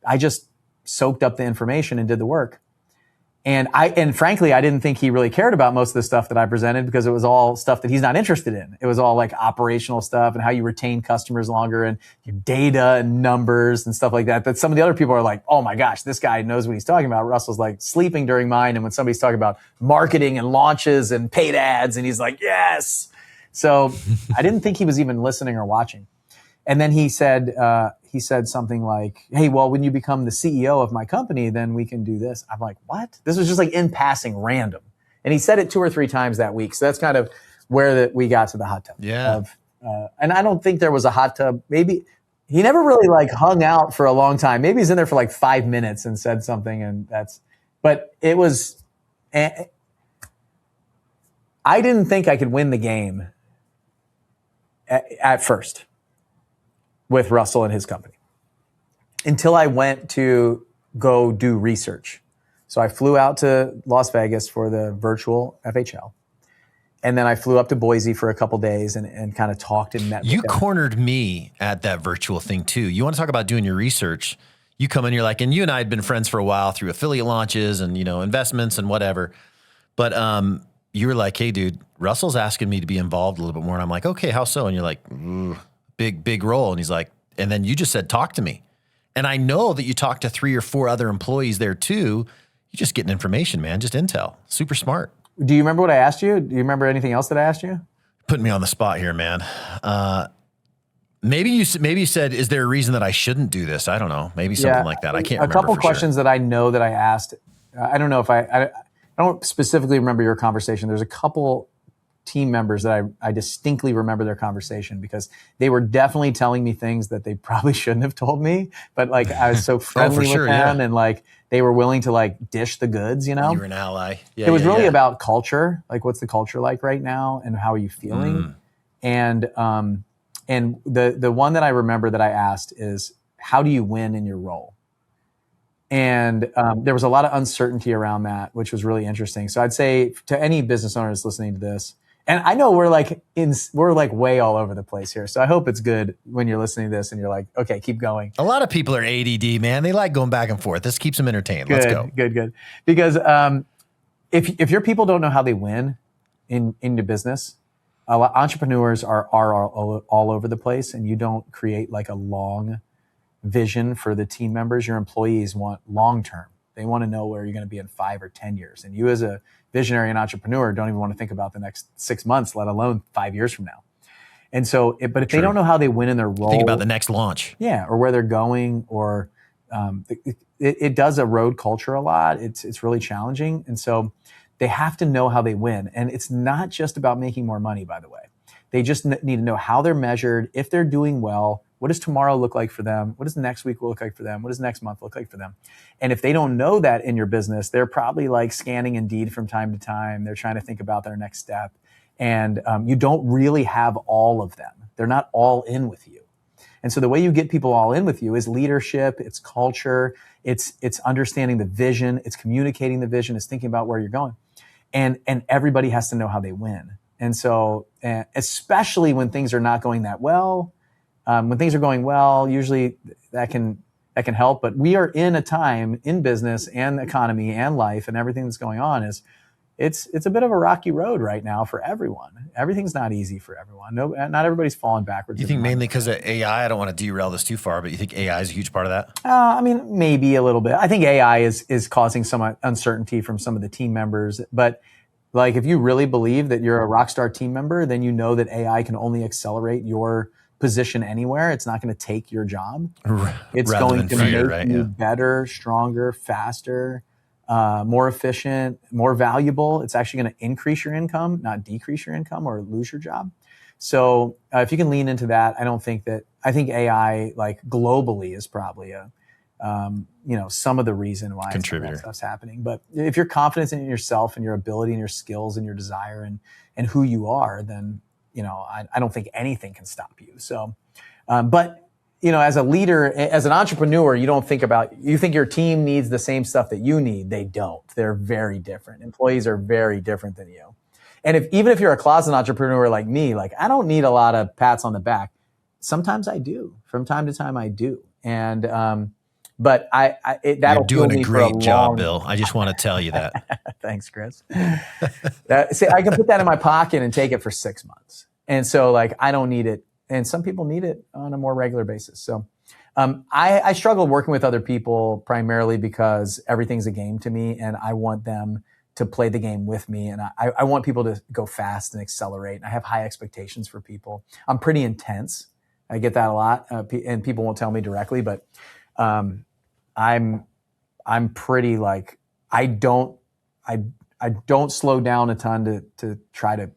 I just soaked up the information and did the work. And frankly, I didn't think he really cared about most of the stuff that I presented, because it was all stuff that he's not interested in. It was all like operational stuff and how you retain customers longer and your data and numbers and stuff like that. But some of the other people are like, oh my gosh, this guy knows what he's talking about. Russell's like sleeping during mine. And when somebody's talking about marketing and launches and paid ads, and he's like, yes. So I didn't think he was even listening or watching. And then he said, he said something like, hey, well, when you become the CEO of my company, then we can do this. I'm like, what? This was just like in passing, random. And he said it 2 or 3 times that week. So that's kind of where we got to the hot tub. Yeah. And I don't think there was a hot tub. Maybe he never really like hung out for a long time. Maybe he's in there for like 5 minutes and said something, but it was, I didn't think I could win the game at first with Russell and his company until I went to go do research. So I flew out to Las Vegas for the virtual FHL. And then I flew up to Boise for a couple days and kind of talked and met with them. You cornered me at that virtual thing too. You want to talk about doing your research. You come in, you're like, and you and I had been friends for a while through affiliate launches and, investments and whatever. But you were like, hey, dude, Russell's asking me to be involved a little bit more. And I'm like, okay, how so? And you're like, big role. And he's like, and then you just said, talk to me. And I know that you talked to 3 or 4 other employees there too. You're just getting information, man, just intel. Super smart. Do you remember what I asked you? Do you remember anything else that I asked you? Putting me on the spot here, man. Maybe you said, is there a reason that I shouldn't do this? I don't know. Maybe something like that. I can't remember. A couple questions that I know that I asked. I don't know if I don't specifically remember your conversation. There's a couple team members that I distinctly remember their conversation because they were definitely telling me things that they probably shouldn't have told me. But like I was so friendly with them and like they were willing to like dish the goods, You were an ally. Yeah, it was really about culture. Like what's the culture like right now and how are you feeling? And the one that I remember that I asked is, how do you win in your role? And there was a lot of uncertainty around that, which was really interesting. So I'd say to any business owners listening to this, and I know we're like way all over the place here. So I hope it's good when you're listening to this and you're like, okay, keep going. A lot of people are ADD, man. They like going back and forth. This keeps them entertained. Let's go. Good. Because if your people don't know how they win in the business, entrepreneurs are all over the place, and you don't create like a long vision for the team members. Your employees want long term. They want to know where you're going to be in 5 or 10 years. And you as a visionary and entrepreneur don't even want to think about the next 6 months, let alone 5 years from now. And so, but if they don't know how they win in their role, think about the next launch. Yeah, or where they're going, or it does erode culture a lot. It's really challenging. And so they have to know how they win. And it's not just about making more money, by the way. They just need to know how they're measured, if they're doing well. What does tomorrow look like for them? What does next week look like for them? What does next month look like for them? And if they don't know that in your business, they're probably like scanning Indeed from time to time. They're trying to think about their next step. And you don't really have all of them. They're not all in with you. And so the way you get people all in with you is leadership, it's culture, it's understanding the vision, it's communicating the vision, it's thinking about where you're going. And everybody has to know how they win. And so, especially when things are not going that well, when things are going well, usually that can help. But we are in a time in business and economy and life and everything that's going on it's a bit of a rocky road right now for everyone. Everything's not easy for everyone. No, not everybody's falling backwards. You think mainly because of AI? I don't want to derail this too far, but you think AI is a huge part of that? I mean, maybe a little bit. I think AI is causing some uncertainty from some of the team members. But like, if you really believe that you're a rock star team member, then you know that AI can only accelerate your position anywhere. It's not going to take your job. It's going to make you better, stronger, faster, more efficient, more valuable. It's actually going to increase your income, not decrease your income or lose your job. So if you can lean into that, I think AI like globally is probably some of the reason why that stuff's happening. But if you're confident in yourself and your ability and your skills and your desire and who you are, then I don't think anything can stop you. So, but as a leader, as an entrepreneur, you think your team needs the same stuff that you need. They don't. They're very different. Employees are very different than you. And even if you're a closet entrepreneur like me, like I don't need a lot of pats on the back. Sometimes I do. From time to time I do. And, but that'll You're doing a great job, Bill. I just want to tell you that. Thanks, Chris. See, I can put that in my pocket and take it for 6 months. And so like, I don't need it. And some people need it on a more regular basis. So I struggle working with other people primarily because everything's a game to me and I want them to play the game with me. And I want people to go fast and accelerate. And I have high expectations for people. I'm pretty intense. I get that a lot, and people won't tell me directly, but I'm pretty like, I don't slow down a ton to try to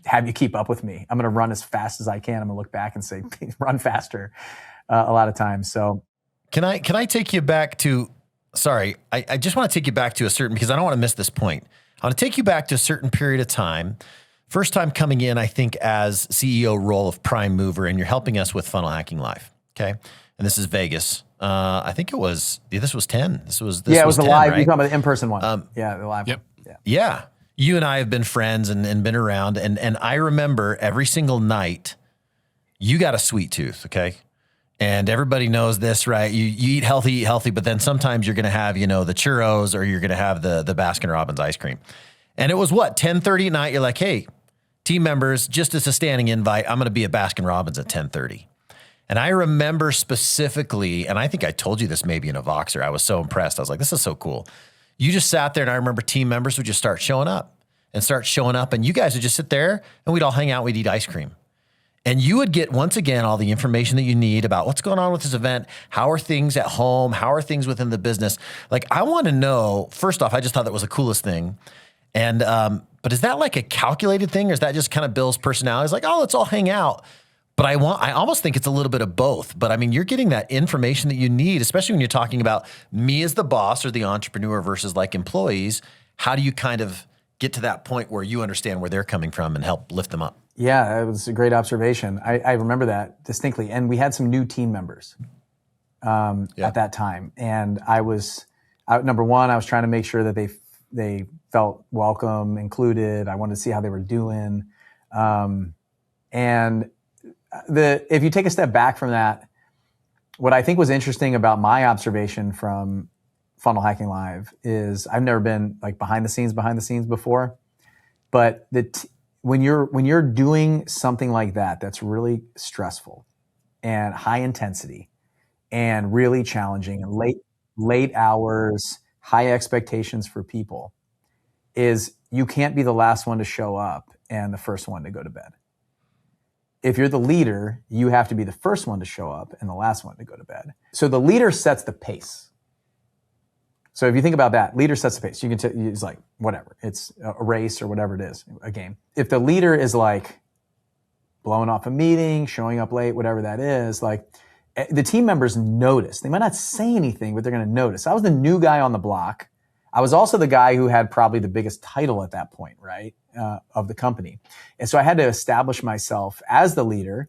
have you keep up with me. I'm going to run as fast as I can. I'm going to look back and say, run faster a lot of times. So can I take you back to, sorry, I just want to take you back to a certain, because I don't want to miss this point. I want to take you back to a certain period of time. First time coming in, I think, as CEO role of prime mover, and you're helping us with Funnel Hacking Live. Okay. And this is Vegas. I think this was 10. This was it was the 10, live, right? you're talking about the in-person one. The live Yep. one. Yeah. You and I have been friends and been around. And I remember every single night you got a sweet tooth. Okay. And everybody knows this, right? You eat healthy, but then sometimes you're going to have, the churros, or you're going to have the Baskin Robbins ice cream. And it was 10:30 at night. You're like, hey, team members, just as a standing invite, I'm going to be at Baskin Robbins at 10:30. And I remember specifically, and I think I told you this maybe in a Voxer, I was so impressed. I was like, this is so cool. You just sat there, and I remember team members would just start showing up, and you guys would just sit there, and we'd all hang out, we'd eat ice cream. And you would get, once again, all the information that you need about what's going on with this event. How are things at home? How are things within the business? Like, I want to know, first off, I just thought that was the coolest thing. And, but is that like a calculated thing, or is that just kind of Bill's personality? It's like, oh, let's all hang out. But I almost think it's a little bit of both. But I mean, you're getting that information that you need, especially when you're talking about me as the boss or the entrepreneur versus like employees. How do you kind of get to that point where you understand where they're coming from and help lift them up? Yeah, it was a great observation. I remember that distinctly. And we had some new team members at that time. And number one, I was trying to make sure that they felt welcome, included. I wanted to see how they were doing. And if you take a step back from that, what I think was interesting about my observation from Funnel Hacking Live is I've never been like behind the scenes before, but when you're doing something like that, that's really stressful and high intensity and really challenging and late hours, high expectations for people, is you can't be the last one to show up and the first one to go to bed. If you're the leader, you have to be the first one to show up and the last one to go to bed. So the leader sets the pace. So if you think about that, leader sets the pace. You can it's like, whatever. It's a race or whatever it is, a game. If the leader is like blowing off a meeting, showing up late, whatever that is, like the team members notice. They might not say anything, but they're going to notice. I was the new guy on the block. I was also the guy who had probably the biggest title at that point, right, of the company. And so I had to establish myself as the leader.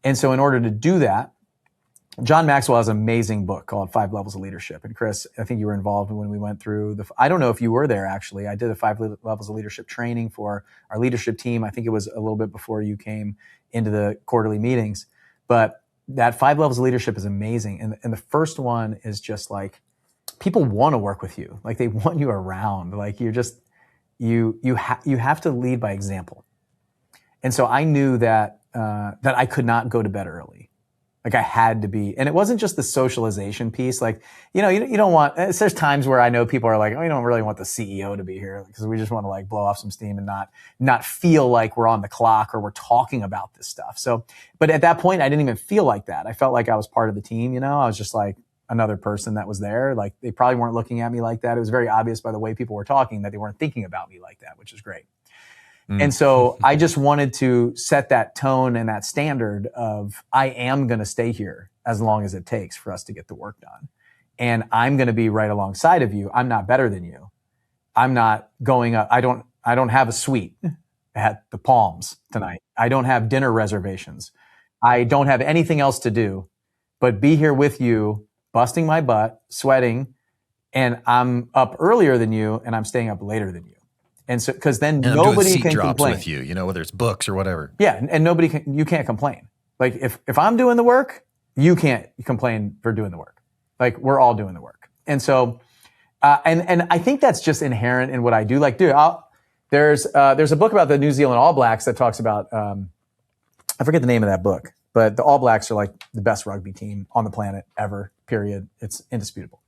And so in order to do that, John Maxwell has an amazing book called 5 Levels of Leadership. And Chris, I think you were involved when we went through I don't know if you were there actually. I did a 5 Levels of Leadership training for our leadership team. I think it was a little bit before you came into the quarterly meetings. But that 5 Levels of Leadership is amazing. And the first one is just like, people want to work with you. Like they want you around. Like you're just, you have to lead by example. And so I knew that I could not go to bed early. Like I had to be, and it wasn't just the socialization piece. Like, you don't want, there's times where I know people are like, oh, you don't really want the CEO to be here because we just want to like blow off some steam and not feel like we're on the clock or we're talking about this stuff. So, but at that point, I didn't even feel like that. I felt like I was part of the team, I was just like another person that was there. Like they probably weren't looking at me like that. It was very obvious by the way people were talking that they weren't thinking about me like that, which is great. And so I just wanted to set that tone and that standard of I am going to stay here as long as it takes for us to get the work done. And I'm going to be right alongside of you. I'm not better than you. I'm not going up. I don't have a suite at the Palms tonight. I don't have dinner reservations. I don't have anything else to do but be here with you, busting my butt, sweating, and I'm up earlier than you and I'm staying up later than you. And so, because then nobody can complain with you, whether it's books or whatever. Yeah, and you can't complain. Like if I'm doing the work, you can't complain for doing the work. Like we're all doing the work. And so, and I think that's just inherent in what I do. Like, dude, there's a book about the New Zealand All Blacks that talks about, I forget the name of that book, but the All Blacks are like the best rugby team on the planet ever, period. It's indisputable.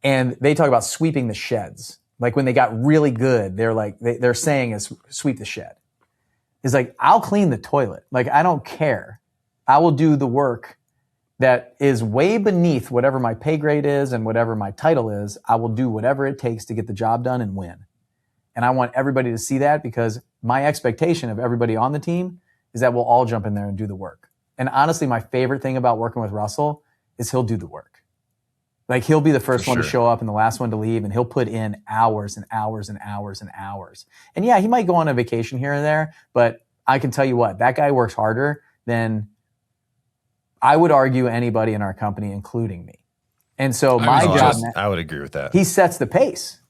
And they talk about sweeping the sheds. Like when they got really good, they're like, they're saying is sweep the shed. It's like, I'll clean the toilet. Like, I don't care. I will do the work that is way beneath whatever my pay grade is and whatever my title is. I will do whatever it takes to get the job done and win. And I want everybody to see that, because my expectation of everybody on the team is that we'll all jump in there and do the work. And honestly, my favorite thing about working with Russell is he'll do the work. Like, he'll be the first one to show up and the last one to leave, and he'll put in hours and hours and hours and hours. And yeah, he might go on a vacation here and there, but I can tell you what, that guy works harder than, I would argue, anybody in our company, including me. And so my job, I would agree with that. He sets the pace.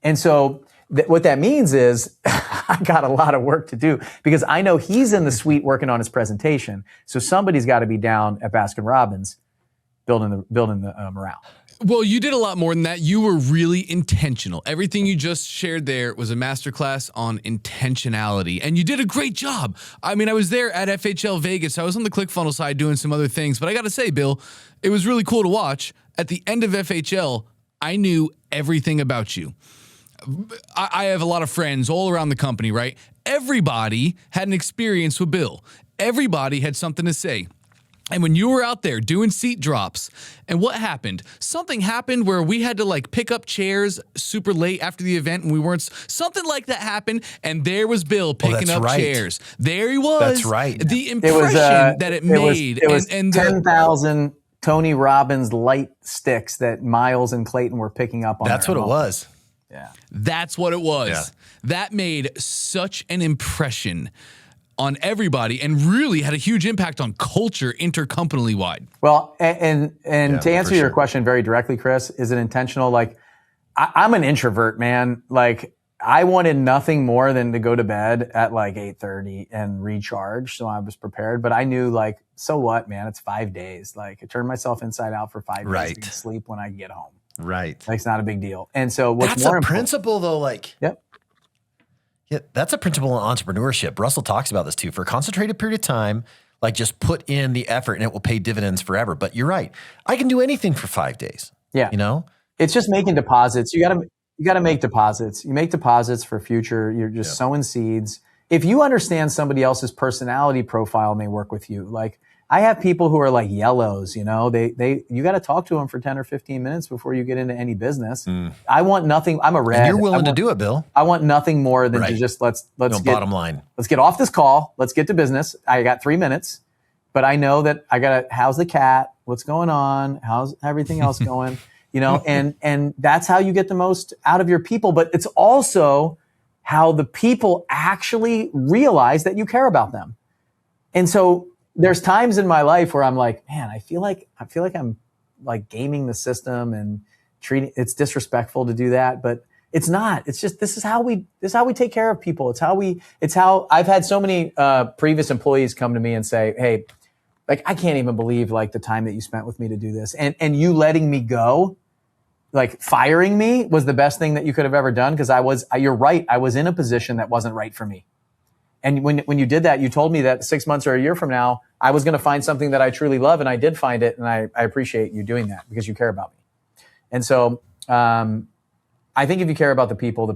And so what that means is I got a lot of work to do, because I know he's in the suite working on his presentation. So somebody's got to be down at Baskin-Robbins building the morale. Well, you did a lot more than that. You were really intentional. Everything you just shared there was a masterclass on intentionality, and you did a great job. I mean, I was there at FHL Vegas. I was on the ClickFunnels side doing some other things, but I got to say, Bill, it was really cool to watch. At the end of FHL, I knew everything about you. I have a lot of friends all around the company, right? Everybody had an experience with Bill. Everybody had something to say. And when you were out there doing seat drops, and what happened? Something happened where we had to like pick up chairs super late after the event, and we weren't. Something like that happened, and there was Bill picking up chairs. There he was. That's right. The impression that it made. It was 10,000 Tony Robbins light sticks that Miles and Clayton were picking up on. That's what it was. Yeah. That's what it was. Yeah. That made such an impression on everybody, and really had a huge impact on culture intercompany wide. Well, and to answer your question very directly, Chris, is it intentional? Like, I'm an introvert, man. Like, I wanted nothing more than to go to bed at like 8:30 and recharge. So I was prepared, but I knew, like, so what, man? It's 5 days. Like, I turned myself inside out for 5 days to sleep when I get home. Right. Like, it's not a big deal. And so what's that's more a principle though, like, yep. Yeah, that's a principle in entrepreneurship. Russell talks about this too. For a concentrated period of time, like, just put in the effort and it will pay dividends forever. But you're right. I can do anything for 5 days. Yeah. You know? It's just making deposits. You gotta make deposits. You make deposits for future. You're just sowing seeds. If you understand somebody else's personality profile and they work with you, like, I have people who are like yellows, you know, you got to talk to them for 10 or 15 minutes before you get into any business. I want nothing. I'm a red. And you're willing to do it, Bill. I want nothing more than to just let's get bottom line. Let's get off this call. Let's get to business. I got 3 minutes, but I know that I got to, how's the cat? What's going on? How's everything else going? You know, and that's how you get the most out of your people. But it's also how the people actually realize that you care about them. And so there's times in my life where I'm like, man, I feel like I'm like gaming the system and it's disrespectful to do that, but it's not. It's just, this is how we take care of people. It's how I've had so many previous employees come to me and say, hey, like, I can't even believe like the time that you spent with me to do this, and you letting me go, like firing me, was the best thing that you could have ever done, because you're right, I was in a position that wasn't right for me. And when you did that, you told me that 6 months or a year from now, I was going to find something that I truly love, and I did find it, and I appreciate you doing that because you care about me. And so I think if you care about the people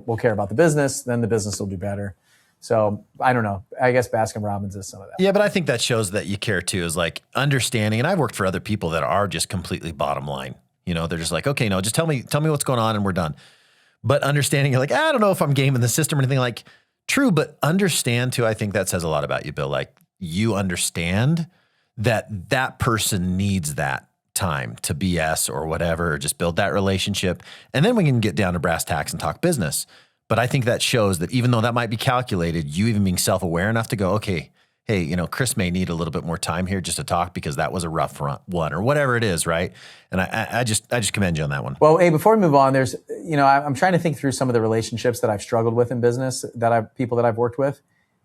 will care about the business, then the business will do better. So I don't know. I guess Baskin-Robbins is some of that. Yeah, but I think that shows that you care too, is like understanding. And I've worked for other people that are just completely bottom line. You know, they're just like, okay, no, just tell me what's going on and we're done. But understanding, you're like, I don't know if I'm gaming the system or anything. Like, true, but understand too. I think that says a lot about you, Bill. Like, you understand that person needs that time to BS or whatever, or just build that relationship. And then we can get down to brass tacks and talk business. But I think that shows that even though that might be calculated, you even being self-aware enough to go, okay, hey, you know, Chris may need a little bit more time here just to talk because that was a rough one or whatever it is, right? And I just commend you on that one. Well, hey, before we move on, there's, you know, I'm trying to think through some of the relationships that I've struggled with in business, people that I've worked with.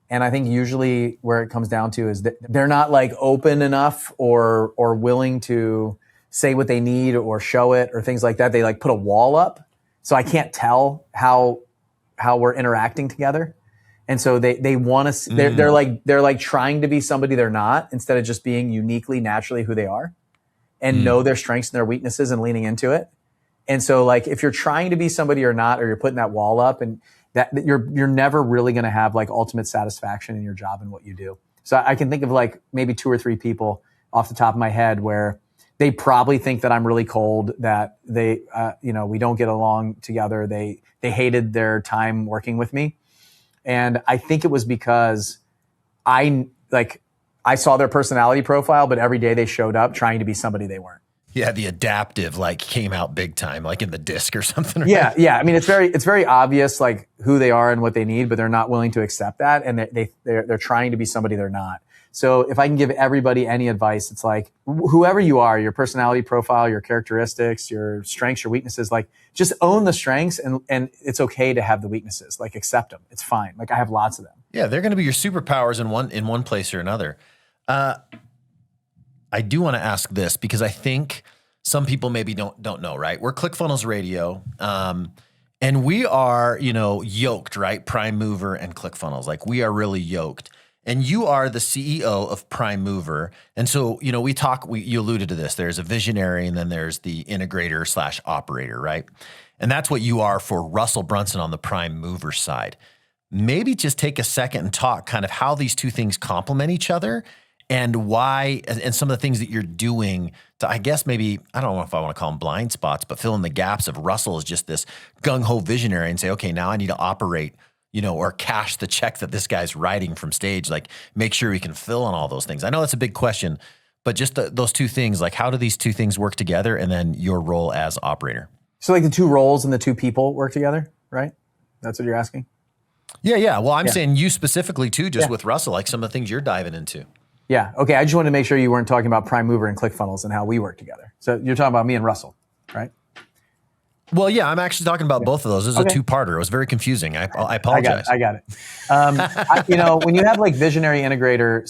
And I think usually where it comes down to is that they're not like open enough or willing to say what they need or show it or things like that. They like put a wall up. So I can't tell how we're interacting together. And so they want to, they're like trying to be somebody they're not, instead of just being uniquely, naturally who they are, and know their strengths and their weaknesses and leaning into it. And so like, if you're trying to be somebody you're not, or you're putting that wall up, and that you're never really going to have like ultimate satisfaction in your job and what you do. So I can think of like maybe 2 or 3 people off the top of my head where they probably think that I'm really cold, that they, we don't get along together. They hated their time working with me. And I think it was because I saw their personality profile, but every day they showed up trying to be somebody they weren't. Yeah, the adaptive like came out big time, like in the disc or something. Right? Yeah. I mean, it's very obvious like who they are and what they need, but they're not willing to accept that, and they're trying to be somebody they're not. So if I can give everybody any advice, it's like whoever you are, your personality profile, your characteristics, your strengths, your weaknesses, like just own the strengths, and it's okay to have the weaknesses. Like accept them. It's fine. Like I have lots of them. Yeah, they're going to be your superpowers in one place or another. I do want to ask this because I think some people maybe don't know, right? We're ClickFunnels Radio, and we are, yoked, right? Prime Mover and ClickFunnels, like we are really yoked. And you are the CEO of Prime Mover. And so, you alluded to this. There's a visionary and then there's the integrator / operator, right? And that's what you are for Russell Brunson on the Prime Mover side. Maybe just take a second and talk kind of how these two things complement each other and why, and some of the things that you're doing to, I guess maybe, I don't know if I want to call them blind spots, but fill in the gaps of Russell is just this gung-ho visionary and say, okay, now I need to operate, or cash the check that this guy's writing from stage, like make sure we can fill on all those things. I know that's a big question, but just those two things, like how do these two things work together, and then your role as operator? So like the two roles and the two people work together, right? That's what you're asking? Yeah. Well, I'm saying you specifically too, just with Russell, like some of the things you're diving into. Yeah. Okay. I just wanted to make sure you weren't talking about Prime Mover and ClickFunnels and how we work together. So you're talking about me and Russell, right? Well, yeah, I'm actually talking about both of those. This is a two-parter. It was very confusing. I apologize. I got it. When you have like visionary integrator,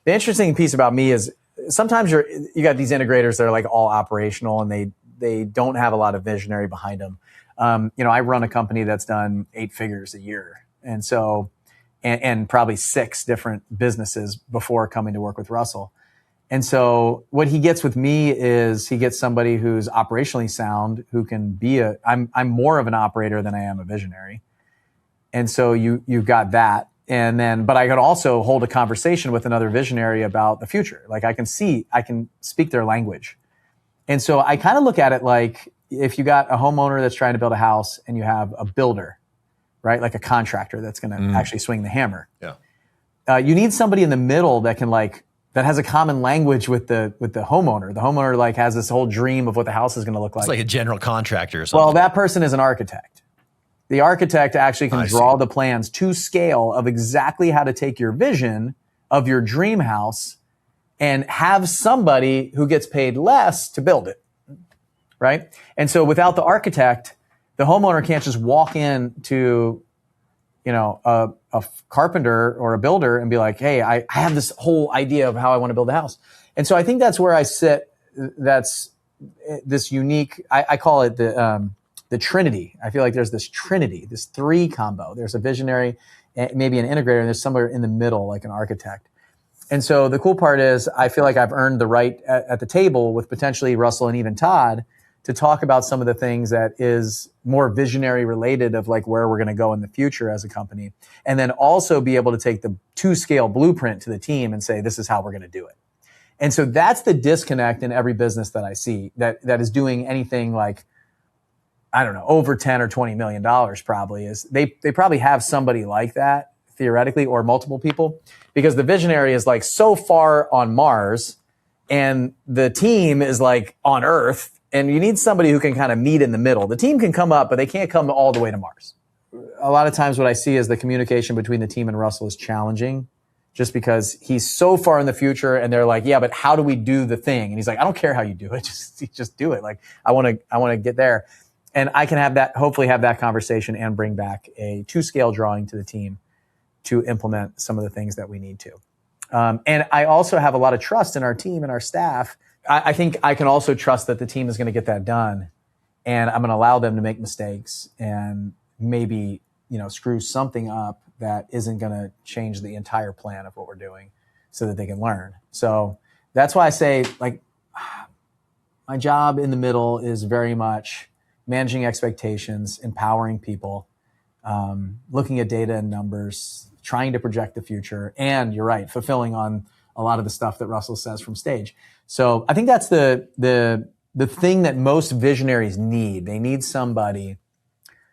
the interesting piece about me is sometimes you got these integrators that are like all operational and they don't have a lot of visionary behind them. I run a company that's done 8 figures a year. And so, and probably 6 different businesses before coming to work with Russell. And so what he gets with me is he gets somebody who's operationally sound, who can be I'm more of an operator than I am a visionary. And so you've got that. And then, but I could also hold a conversation with another visionary about the future. Like I can speak their language. And so I kind of look at it like if you got a homeowner that's trying to build a house and you have a builder, right? Like a contractor that's going to actually swing the hammer. Yeah. You need somebody in the middle that can that has a common language with the homeowner. The homeowner like has this whole dream of what the house is going to look like. It's like a general contractor or something. Well, that person is an architect. The architect actually can draw the plans to scale of exactly how to take your vision of your dream house and have somebody who gets paid less to build it, right? And so without the architect, the homeowner can't just walk in to, a carpenter or a builder and be like, hey, I have this whole idea of how I want to build a house. And so I think that's where I sit. That's this unique, I call it the Trinity. I feel like there's this Trinity, this 3 combo. There's a visionary, maybe an integrator, and there's somewhere in the middle, like an architect. And so the cool part is I feel like I've earned the right at the table with potentially Russell and even Todd to talk about some of the things that is more visionary related of like where we're going to go in the future as a company. And then also be able to take the 2-scale blueprint to the team and say, this is how we're going to do it. And so that's the disconnect in every business that I see that is doing anything like, I don't know, over 10 or $20 million probably is they probably have somebody like that theoretically, or multiple people, because the visionary is like so far on Mars and the team is like on Earth. And you need somebody who can kind of meet in the middle. The team can come up, but they can't come all the way to Mars. A lot of times what I see is the communication between the team and Russell is challenging just because he's so far in the future and they're like, yeah, but how do we do the thing? And he's like, I don't care how you do it. Just do it. Like I want to get there. And I can hopefully have that conversation and bring back a 2-scale drawing to the team to implement some of the things that we need to. And I also have a lot of trust in our team and our staff. I think I can also trust that the team is going to get that done, and I'm going to allow them to make mistakes and maybe, screw something up that isn't going to change the entire plan of what we're doing so that they can learn. So that's why I say like my job in the middle is very much managing expectations, empowering people, looking at data and numbers, trying to project the future, and you're right, fulfilling on a lot of the stuff that Russell says from stage. So I think that's the thing that most visionaries need. They need somebody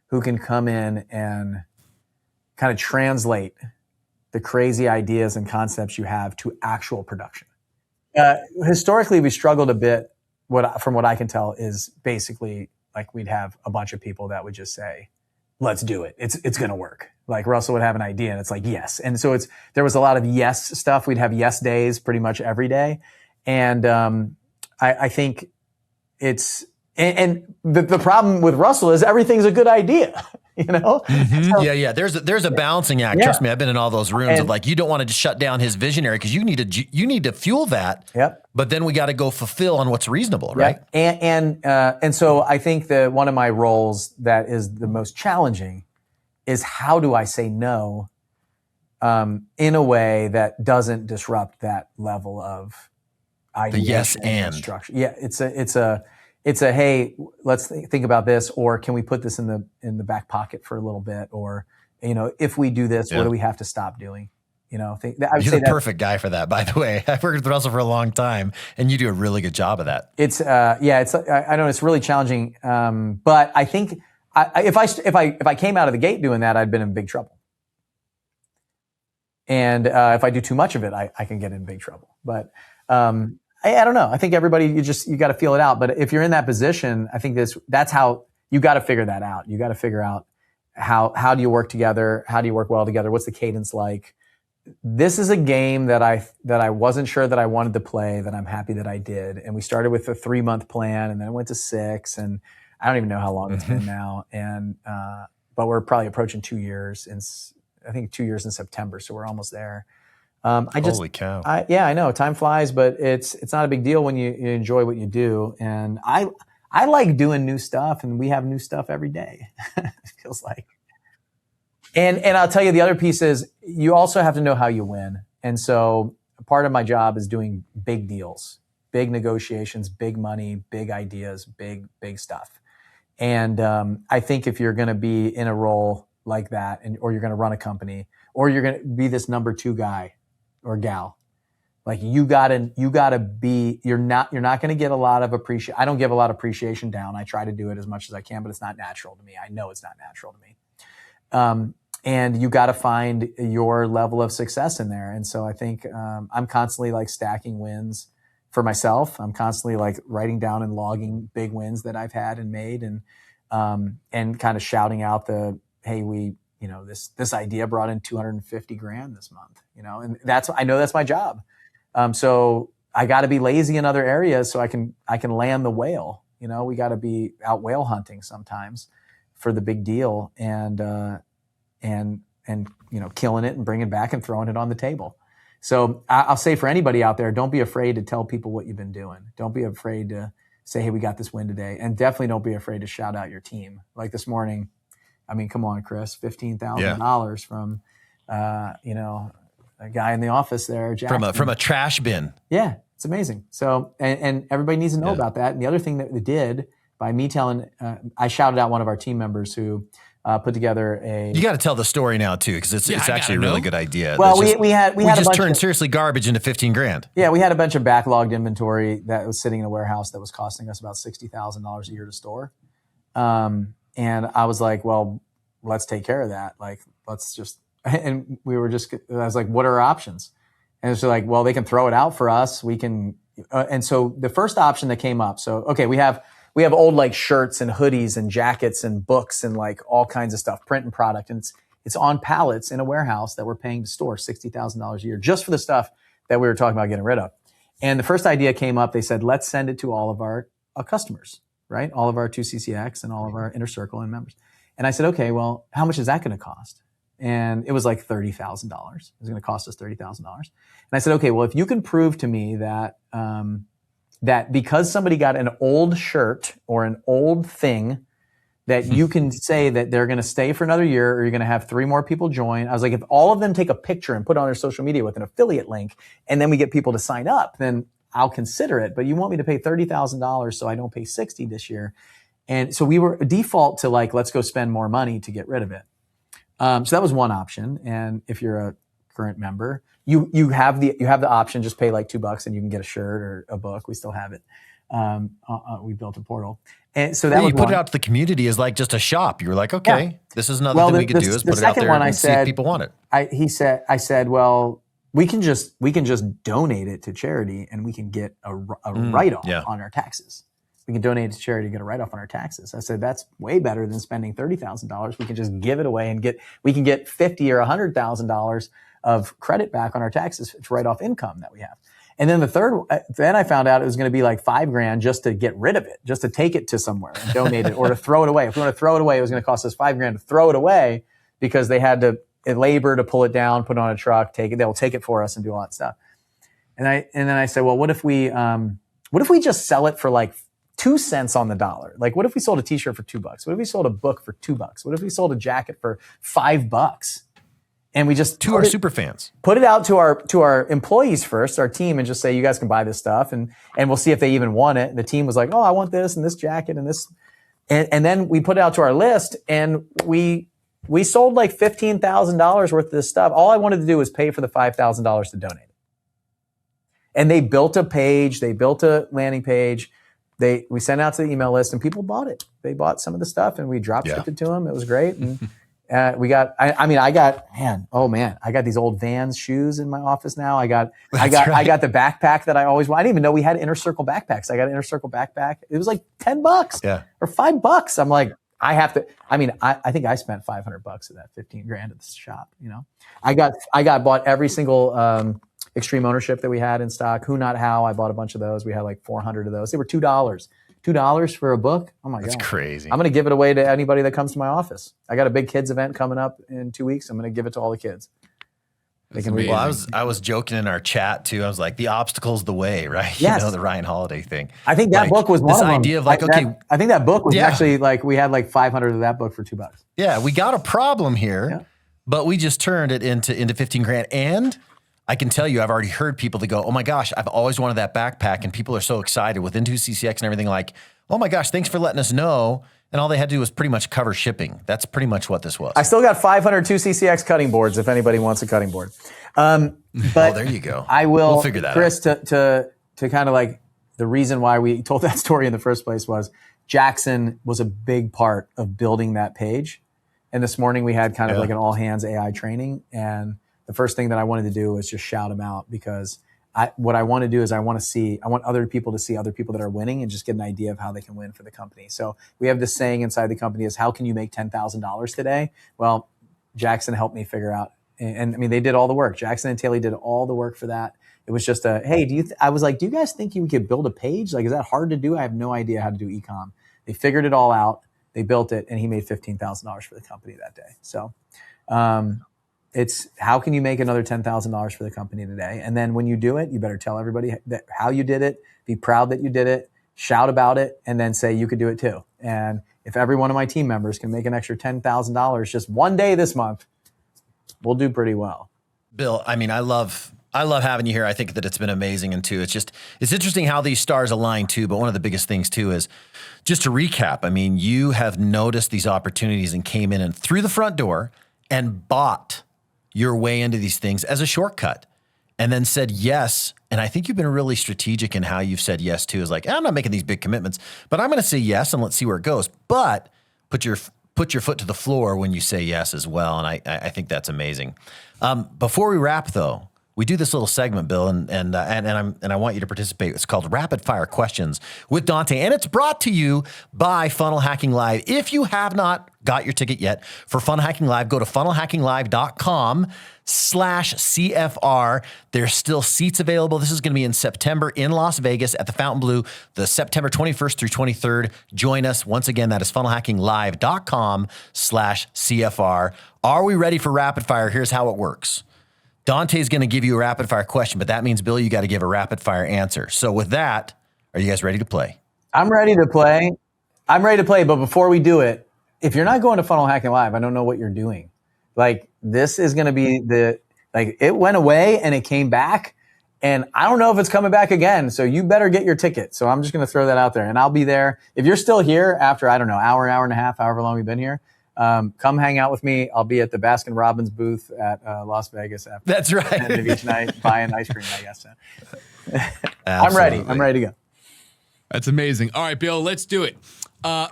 who can come in and kind of translate the crazy ideas and concepts you have to actual production. Historically, we struggled a bit. From what I can tell, is basically like we'd have a bunch of people that would just say, "Let's do it. It's going to work." Like Russell would have an idea, and it's like yes. And so there was a lot of yes stuff. We'd have yes days pretty much every day, and I think it's and the problem with Russell is everything's a good idea. You know? Mm-hmm. So, yeah. There's a balancing act. Yeah. Trust me, I've been in all those rooms of like, you don't want to just shut down his visionary because you need to fuel that. Yep. But then we got to go fulfill on what's reasonable, right? And so I think that one of my roles that is the most challenging is how do I say no in a way that doesn't disrupt that level of ideation, the yes and structure. Yeah, it's a hey, let's think about this, or can we put this in the back pocket for a little bit, or if we do this, what do we have to stop doing? You're the perfect guy for that, by the way. I've worked with Russell for a long time, and you do a really good job of that. I know it's really challenging, but I think if I came out of the gate doing that, I'd been in big trouble. And if I do too much of it, I can get in big trouble. But I don't know. I think everybody, you got to feel it out. But if you're in that position, I think that's how you got to figure that out. You got to figure out how do you work together? How do you work well together? What's the cadence like? This is a game that I wasn't sure that I wanted to play, that I'm happy that I did. And we started with a 3-month plan, and then it went to 6, and I don't even know how long it's been now. And but we're probably approaching 2 years, and I think 2 years in September, so we're almost there. Holy cow! I know time flies, but it's not a big deal when you enjoy what you do. And I like doing new stuff, and we have new stuff every day. It feels like. And I'll tell you, the other piece is you also have to know how you win. And so part of my job is doing big deals, big negotiations, big money, big ideas, big stuff. And I think if you're going to be in a role like that, or you're going to run a company, or you're going to be this number 2 guy or gal, like you gotta be. You're not going to get a lot of appreciation. I don't give a lot of appreciation down. I try to do it as much as I can, but it's not natural to me. I know it's not natural to me. And you got to find your level of success in there. And so I think I'm constantly like stacking wins for myself. I'm constantly like writing down and logging big wins that I've had and made, and kind of shouting out hey, this idea brought in $250,000 this month, and I know that's my job. So I got to be lazy in other areas so I can land the whale. We got to be out whale hunting sometimes for the big deal, and killing it and bringing it back and throwing it on the table. So I'll say for anybody out there, don't be afraid to tell people what you've been doing. Don't be afraid to say, hey, we got this win today. And definitely don't be afraid to shout out your team. Like this morning, I mean, come on, Chris, $15,000 from, a guy in the office there, Jackson. From a trash bin. Yeah, it's amazing. So, and everybody needs to know about that. And the other thing that we did by me I shouted out one of our team members who put together You got to tell the story now too, because it's actually a really good idea. Well, we just turned seriously garbage into $15,000. Yeah, we had a bunch of backlogged inventory that was sitting in a warehouse that was costing us about $60,000 a year to store. And I was like, well, let's take care of that. Like, let's just. And I was like, what are our options? And it's like, well, they can throw it out for us. We can. And so the first option that came up. So okay, we have old like shirts and hoodies and jackets and books and like all kinds of stuff, print and product. And it's on pallets in a warehouse that we're paying to store $60,000 a year just for the stuff that we were talking about getting rid of. And the first idea came up. They said, let's send it to all of our customers, right? All of our 2CCX and all of our Inner Circle and members. And I said, okay, well, how much is that going to cost? And it was like $30,000. It was going to cost us $30,000. And I said, okay, well, if you can prove to me that, that because somebody got an old shirt or an old thing that you can say that they're going to stay for another year, or you're going to have 3 more people join. I was like, if all of them take a picture and put it on their social media with an affiliate link, and then we get people to sign up, then I'll consider it. But you want me to pay $30,000 so I don't pay $60,000 this year. And so we were default to like, let's go spend more money to get rid of it. So that was one option. And if you're a current member, you have the option, just pay like $2 and you can get a shirt or a book. We still have it. We built a portal. And so that you put one. it out to the community as like just a shop. You were like, okay, this is another thing we could do is put it out there and see if people want it. I said, well, we can just donate it to charity and we can get a write-off on our taxes. We can donate it to charity and get a write-off on our taxes. I said, that's way better than spending $30,000. We can just give it away and we can get $50,000 or $100,000 of credit back on our taxes to write off income that we have. And then then I found out it was going to be like $5,000 just to get rid of it, just to take it to somewhere and donate it or to throw it away. If we want to throw it away, it was going to cost us $5,000 to throw it away because they had to labor to pull it down, put it on a truck, take it. They'll take it for us and do all that stuff. And then I said, well, what if we just sell it for like 2 cents on the dollar? Like, what if we sold a t-shirt for $2? What if we sold a book for $2? What if we sold a jacket for $5? And we just to our super fans, put it out to our employees first, our team, and just say, you guys can buy this stuff, and we'll see if they even want it. And the team was like, oh, I want this and this jacket and this, and then we put it out to our list, and we sold like $15,000 worth of this stuff. All I wanted to do was pay for the $5,000 to donate. And they built a page, they built a landing page. We sent it out to the email list, and people bought it. They bought some of the stuff, and we drop shipped it to them. It was great. And I got these old Vans shoes in my office now. I got the backpack that I always want. I didn't even know we had Inner Circle backpacks. I got an Inner Circle backpack. It was like $10 or $5. I'm like, I think I spent $500 of that $15,000 at the shop. You know, I bought every single Extreme Ownership that we had in stock. Who Not How. I bought a bunch of those. We had like 400 of those. They were $2. $2 for a book? Oh my God. That's crazy. I'm going to give it away to anybody that comes to my office. I got a big kids event coming up in 2 weeks. I'm going to give it to all the kids. They can read. Well, I was joking in our chat too. I was like, the obstacle's the way, right? Yes. You know, the Ryan Holiday thing. I think that book was one of them. This idea of like, I think that book was actually like, we had like 500 of that book for $2. Yeah, we got a problem here, but we just turned it into $15,000. And I can tell you, I've already heard people that go, oh my gosh, I've always wanted that backpack. And people are so excited with Into2CCX and everything like, oh my gosh, thanks for letting us know. And all they had to do was pretty much cover shipping. That's pretty much what this was. I still got 500 2CCX cutting boards if anybody wants a cutting board. But there you go. We'll figure that Chris, out. to kind of like the reason why we told that story in the first place was Jackson was a big part of building that page. And this morning we had kind of like an all hands AI training. And the first thing that I wanted to do was just shout him out, because what I want to do is I want other people to see other people that are winning and just get an idea of how they can win for the company. So we have this saying inside the company is, how can you make $10,000 today? Well, Jackson helped me figure out. And I mean, they did all the work. Jackson and Taylor did all the work for that. It was just hey, I was like, do you guys think you could build a page? Like, is that hard to do? I have no idea how to do e-com. They figured it all out. They built it, and he made $15,000 for the company that day. So, it's how can you make another $10,000 for the company today? And then when you do it, you better tell everybody how you did it, be proud that you did it, shout about it, and then say you could do it too. And if every one of my team members can make an extra $10,000 just one day this month, we'll do pretty well. Bill, I mean, I love having you here. I think that it's been amazing. And too, it's interesting how these stars align too. But one of the biggest things too is, just to recap, I mean, you have noticed these opportunities and came in and through the front door and bought your way into these things as a shortcut, and then said yes. And I think you've been really strategic in how you've said yes too, is like, I'm not making these big commitments, but I'm going to say yes and let's see where it goes. But put your foot to the floor when you say yes as well. And I think that's amazing. Before we wrap though, we do this little segment, Bill, and I want you to participate. It's called Rapid Fire Questions with Dante, and it's brought to you by Funnel Hacking Live. If you have not got your ticket yet for Funnel Hacking Live, go to funnelhackinglive.com/CFR. There's still seats available. This is going to be in September in Las Vegas at the Fontainebleau, the September 21st through 23rd. Join us. Once again, that is funnelhackinglive.com/CFR. Are we ready for rapid fire? Here's how it works. Dante's going to give you a rapid fire question, but that means, Bill, you got to give a rapid fire answer. So with that, are you guys ready to play? I'm ready to play. But before we do it, if you're not going to Funnel Hacking Live, I don't know what you're doing. Like, this is going to be it went away and it came back, and I don't know if it's coming back again. So you better get your ticket. So I'm just going to throw that out there, and I'll be there. If you're still here after, I don't know, hour and a half, however long we've been here, come hang out with me. I'll be at the Baskin Robbins booth at Las Vegas after That's right. the end of each night buying ice cream, I guess. I'm ready. I'm ready to go. That's amazing. All right, Bill, let's do it.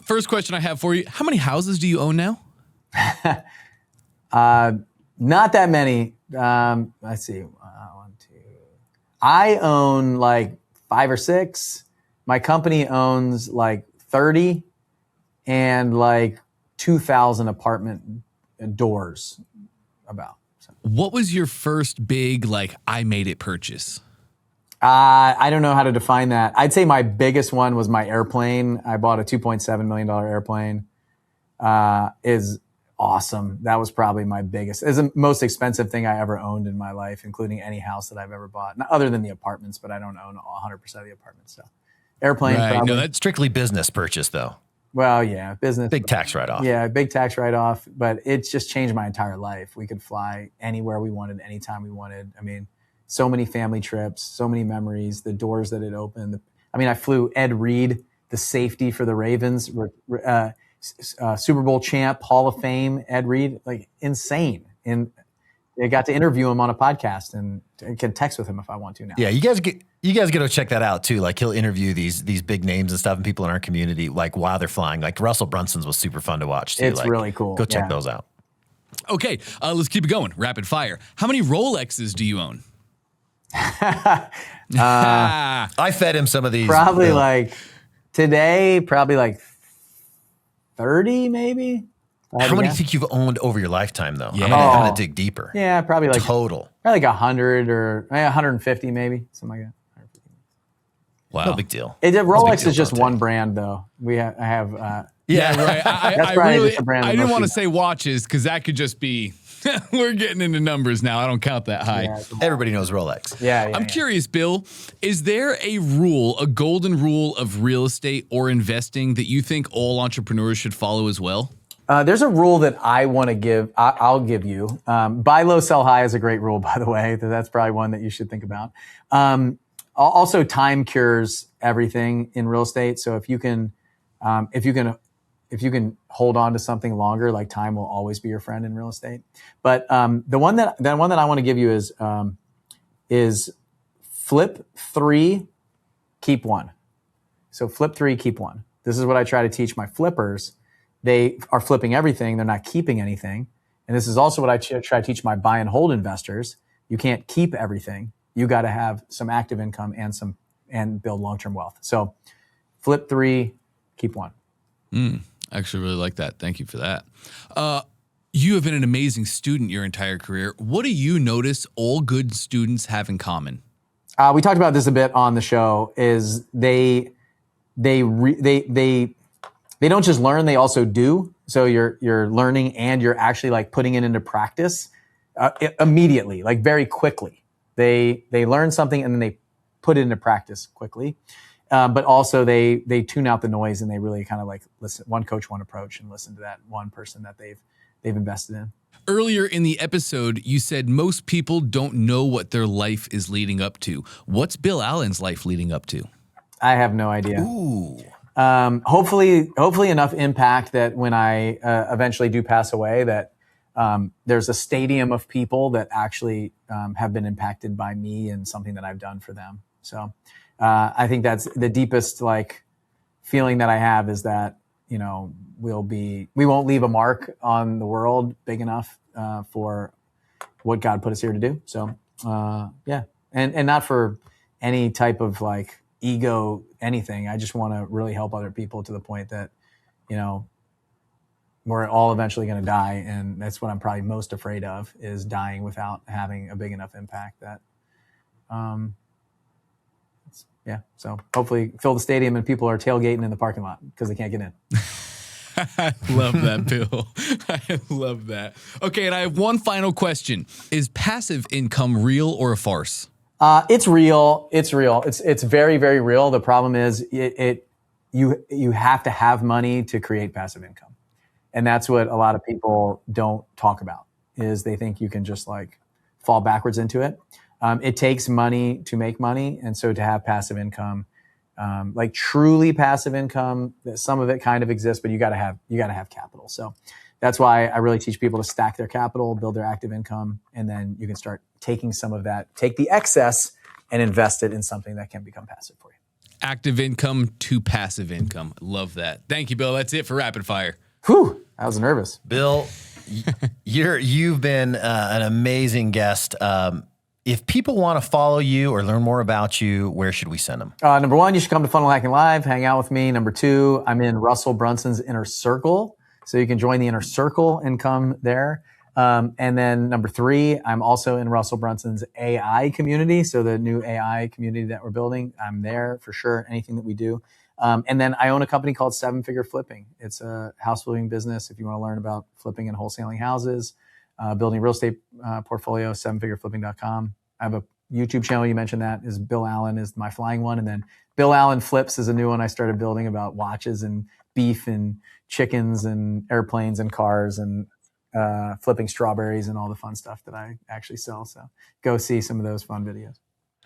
First question I have for you. How many houses do you own now? Not that many. Let's see. 1, 2. I own like 5 or 6. My company owns like 30 and like 2,000 apartment doors about. So. What was your first big, like, I made it purchase? I don't know how to define that. I'd say my biggest one was my airplane. I bought a $2.7 million airplane. Is awesome. That was probably my biggest. It's the most expensive thing I ever owned in my life, including any house that I've ever bought. Not other than the apartments, but I don't own 100% of the apartments. So airplane. Right. Probably. No, that's strictly business purchase though. Well, yeah, business. Big tax write-off. Yeah, big tax write-off. But it's just changed my entire life. We could fly anywhere we wanted, anytime we wanted. I mean, so many family trips, so many memories, the doors that it opened. I flew Ed Reed, the safety for the Ravens, Super Bowl champ, Hall of Fame, Ed Reed, like insane. And I got to interview him on a podcast, and I can text with him if I want to now. Yeah, you guys get to check that out too. Like he'll interview these big names and stuff and people in our community, like while they're flying. Like Russell Brunson's was super fun to watch too. It's like, really cool. Go check those out. Okay, let's keep it going. Rapid fire. How many Rolexes do you own? I fed him some of these. Probably like today, probably like 30 maybe. How many do you think you've owned over your lifetime though? Yeah. I'm gonna kind of dig deeper. Yeah, probably like Total. Probably like 100 or 150 maybe, something like that. Wow. No big deal. Rolex is just one brand though. I have Yeah, right. I probably just a brand I that didn't most want to people- say watches because that could just be, we're getting into numbers now. I don't count that high. Yeah, Everybody knows Rolex. yeah. I'm curious, Bill, is there a rule, a golden rule of real estate or investing that you think all entrepreneurs should follow as well? There's a rule that I want to give. I'll give you. Buy low, sell high is a great rule, by the way. That's probably one that you should think about. Also, time cures everything in real estate. So if you can hold on to something longer, like time will always be your friend in real estate. But the one that I want to give you is flip 3, keep 1. So flip 3, keep 1. This is what I try to teach my flippers. They are flipping everything. They're not keeping anything. And this is also what I try to teach my buy and hold investors. You can't keep everything. You got to have some active income and build long-term wealth. So flip 3, keep 1. I actually really like that. Thank you for that. You have been an amazing student your entire career. What do you notice all good students have in common? We talked about this a bit on the show. Is they don't just learn, they also do. So you're learning and you're actually like putting it into practice immediately, like very quickly. They learn something and then they put it into practice quickly. But also they tune out the noise and they really kind of like listen, one coach, one approach, and listen to that one person that they've invested in. Earlier in the episode, you said most people don't know what their life is leading up to. What's Bill Allen's life leading up to? I have no idea. Ooh. Hopefully enough impact that when I eventually do pass away, that there's a stadium of people that actually have been impacted by me and something that I've done for them. So I think that's the deepest like feeling that I have, is that, you know, we won't leave a mark on the world big enough for what God put us here to do. So yeah, and not for any type of like ego, anything. I just want to really help other people to the point that, you know, we're all eventually going to die. And that's what I'm probably most afraid of, is dying without having a big enough impact that, yeah. So hopefully fill the stadium and people are tailgating in the parking lot because they can't get in. I love that, Bill. I love that. Okay, and I have one final question. Is passive income real or a farce? It's real. It's real. It's very, very real. The problem is you have to have money to create passive income. And that's what a lot of people don't talk about, is they think you can just like fall backwards into it. It takes money to make money. And so to have passive income, like truly passive income, some of it kind of exists, but you gotta have capital. So that's why I really teach people to stack their capital, build their active income, and then you can start taking some of that, take the excess and invest it in something that can become passive for you. Active income to passive income. Love that. Thank you, Bill. That's it for Rapid Fire. Whew, I was nervous. Bill, you've been an amazing guest. If people want to follow you or learn more about you, where should we send them? Number one, you should come to Funnel Hacking Live, hang out with me. Number two, I'm in Russell Brunson's Inner Circle, so you can join the Inner Circle and come there. And then number three, I'm also in Russell Brunson's AI community. So the new AI community that we're building, I'm there for sure. Anything that we do. And then I own a company called 7-Figure Flipping. It's a house flipping business. If you want to learn about flipping and wholesaling houses, building a real estate portfolio, 7figureflipping.com. I have a YouTube channel. You mentioned that is Bill Allen is my flying one. And then Bill Allen Flips is a new one I started building about watches and beef and chickens and airplanes and cars and flipping strawberries and all the fun stuff that I actually sell. So go see some of those fun videos.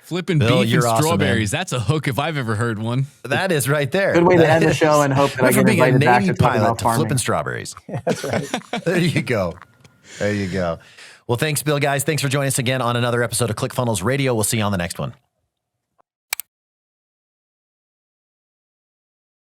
Flipping Bill, beef and awesome, strawberries. man. That's a hook if I've ever heard one. That is right there. Good way to end the show and hope that I from get being a invited back Navy to talk pilot about to farming. flipping strawberries. Yeah, that's right. There you go. There you go. Well, thanks, Bill, guys. Thanks for joining us again on another episode of ClickFunnels Radio. We'll see you on the next one.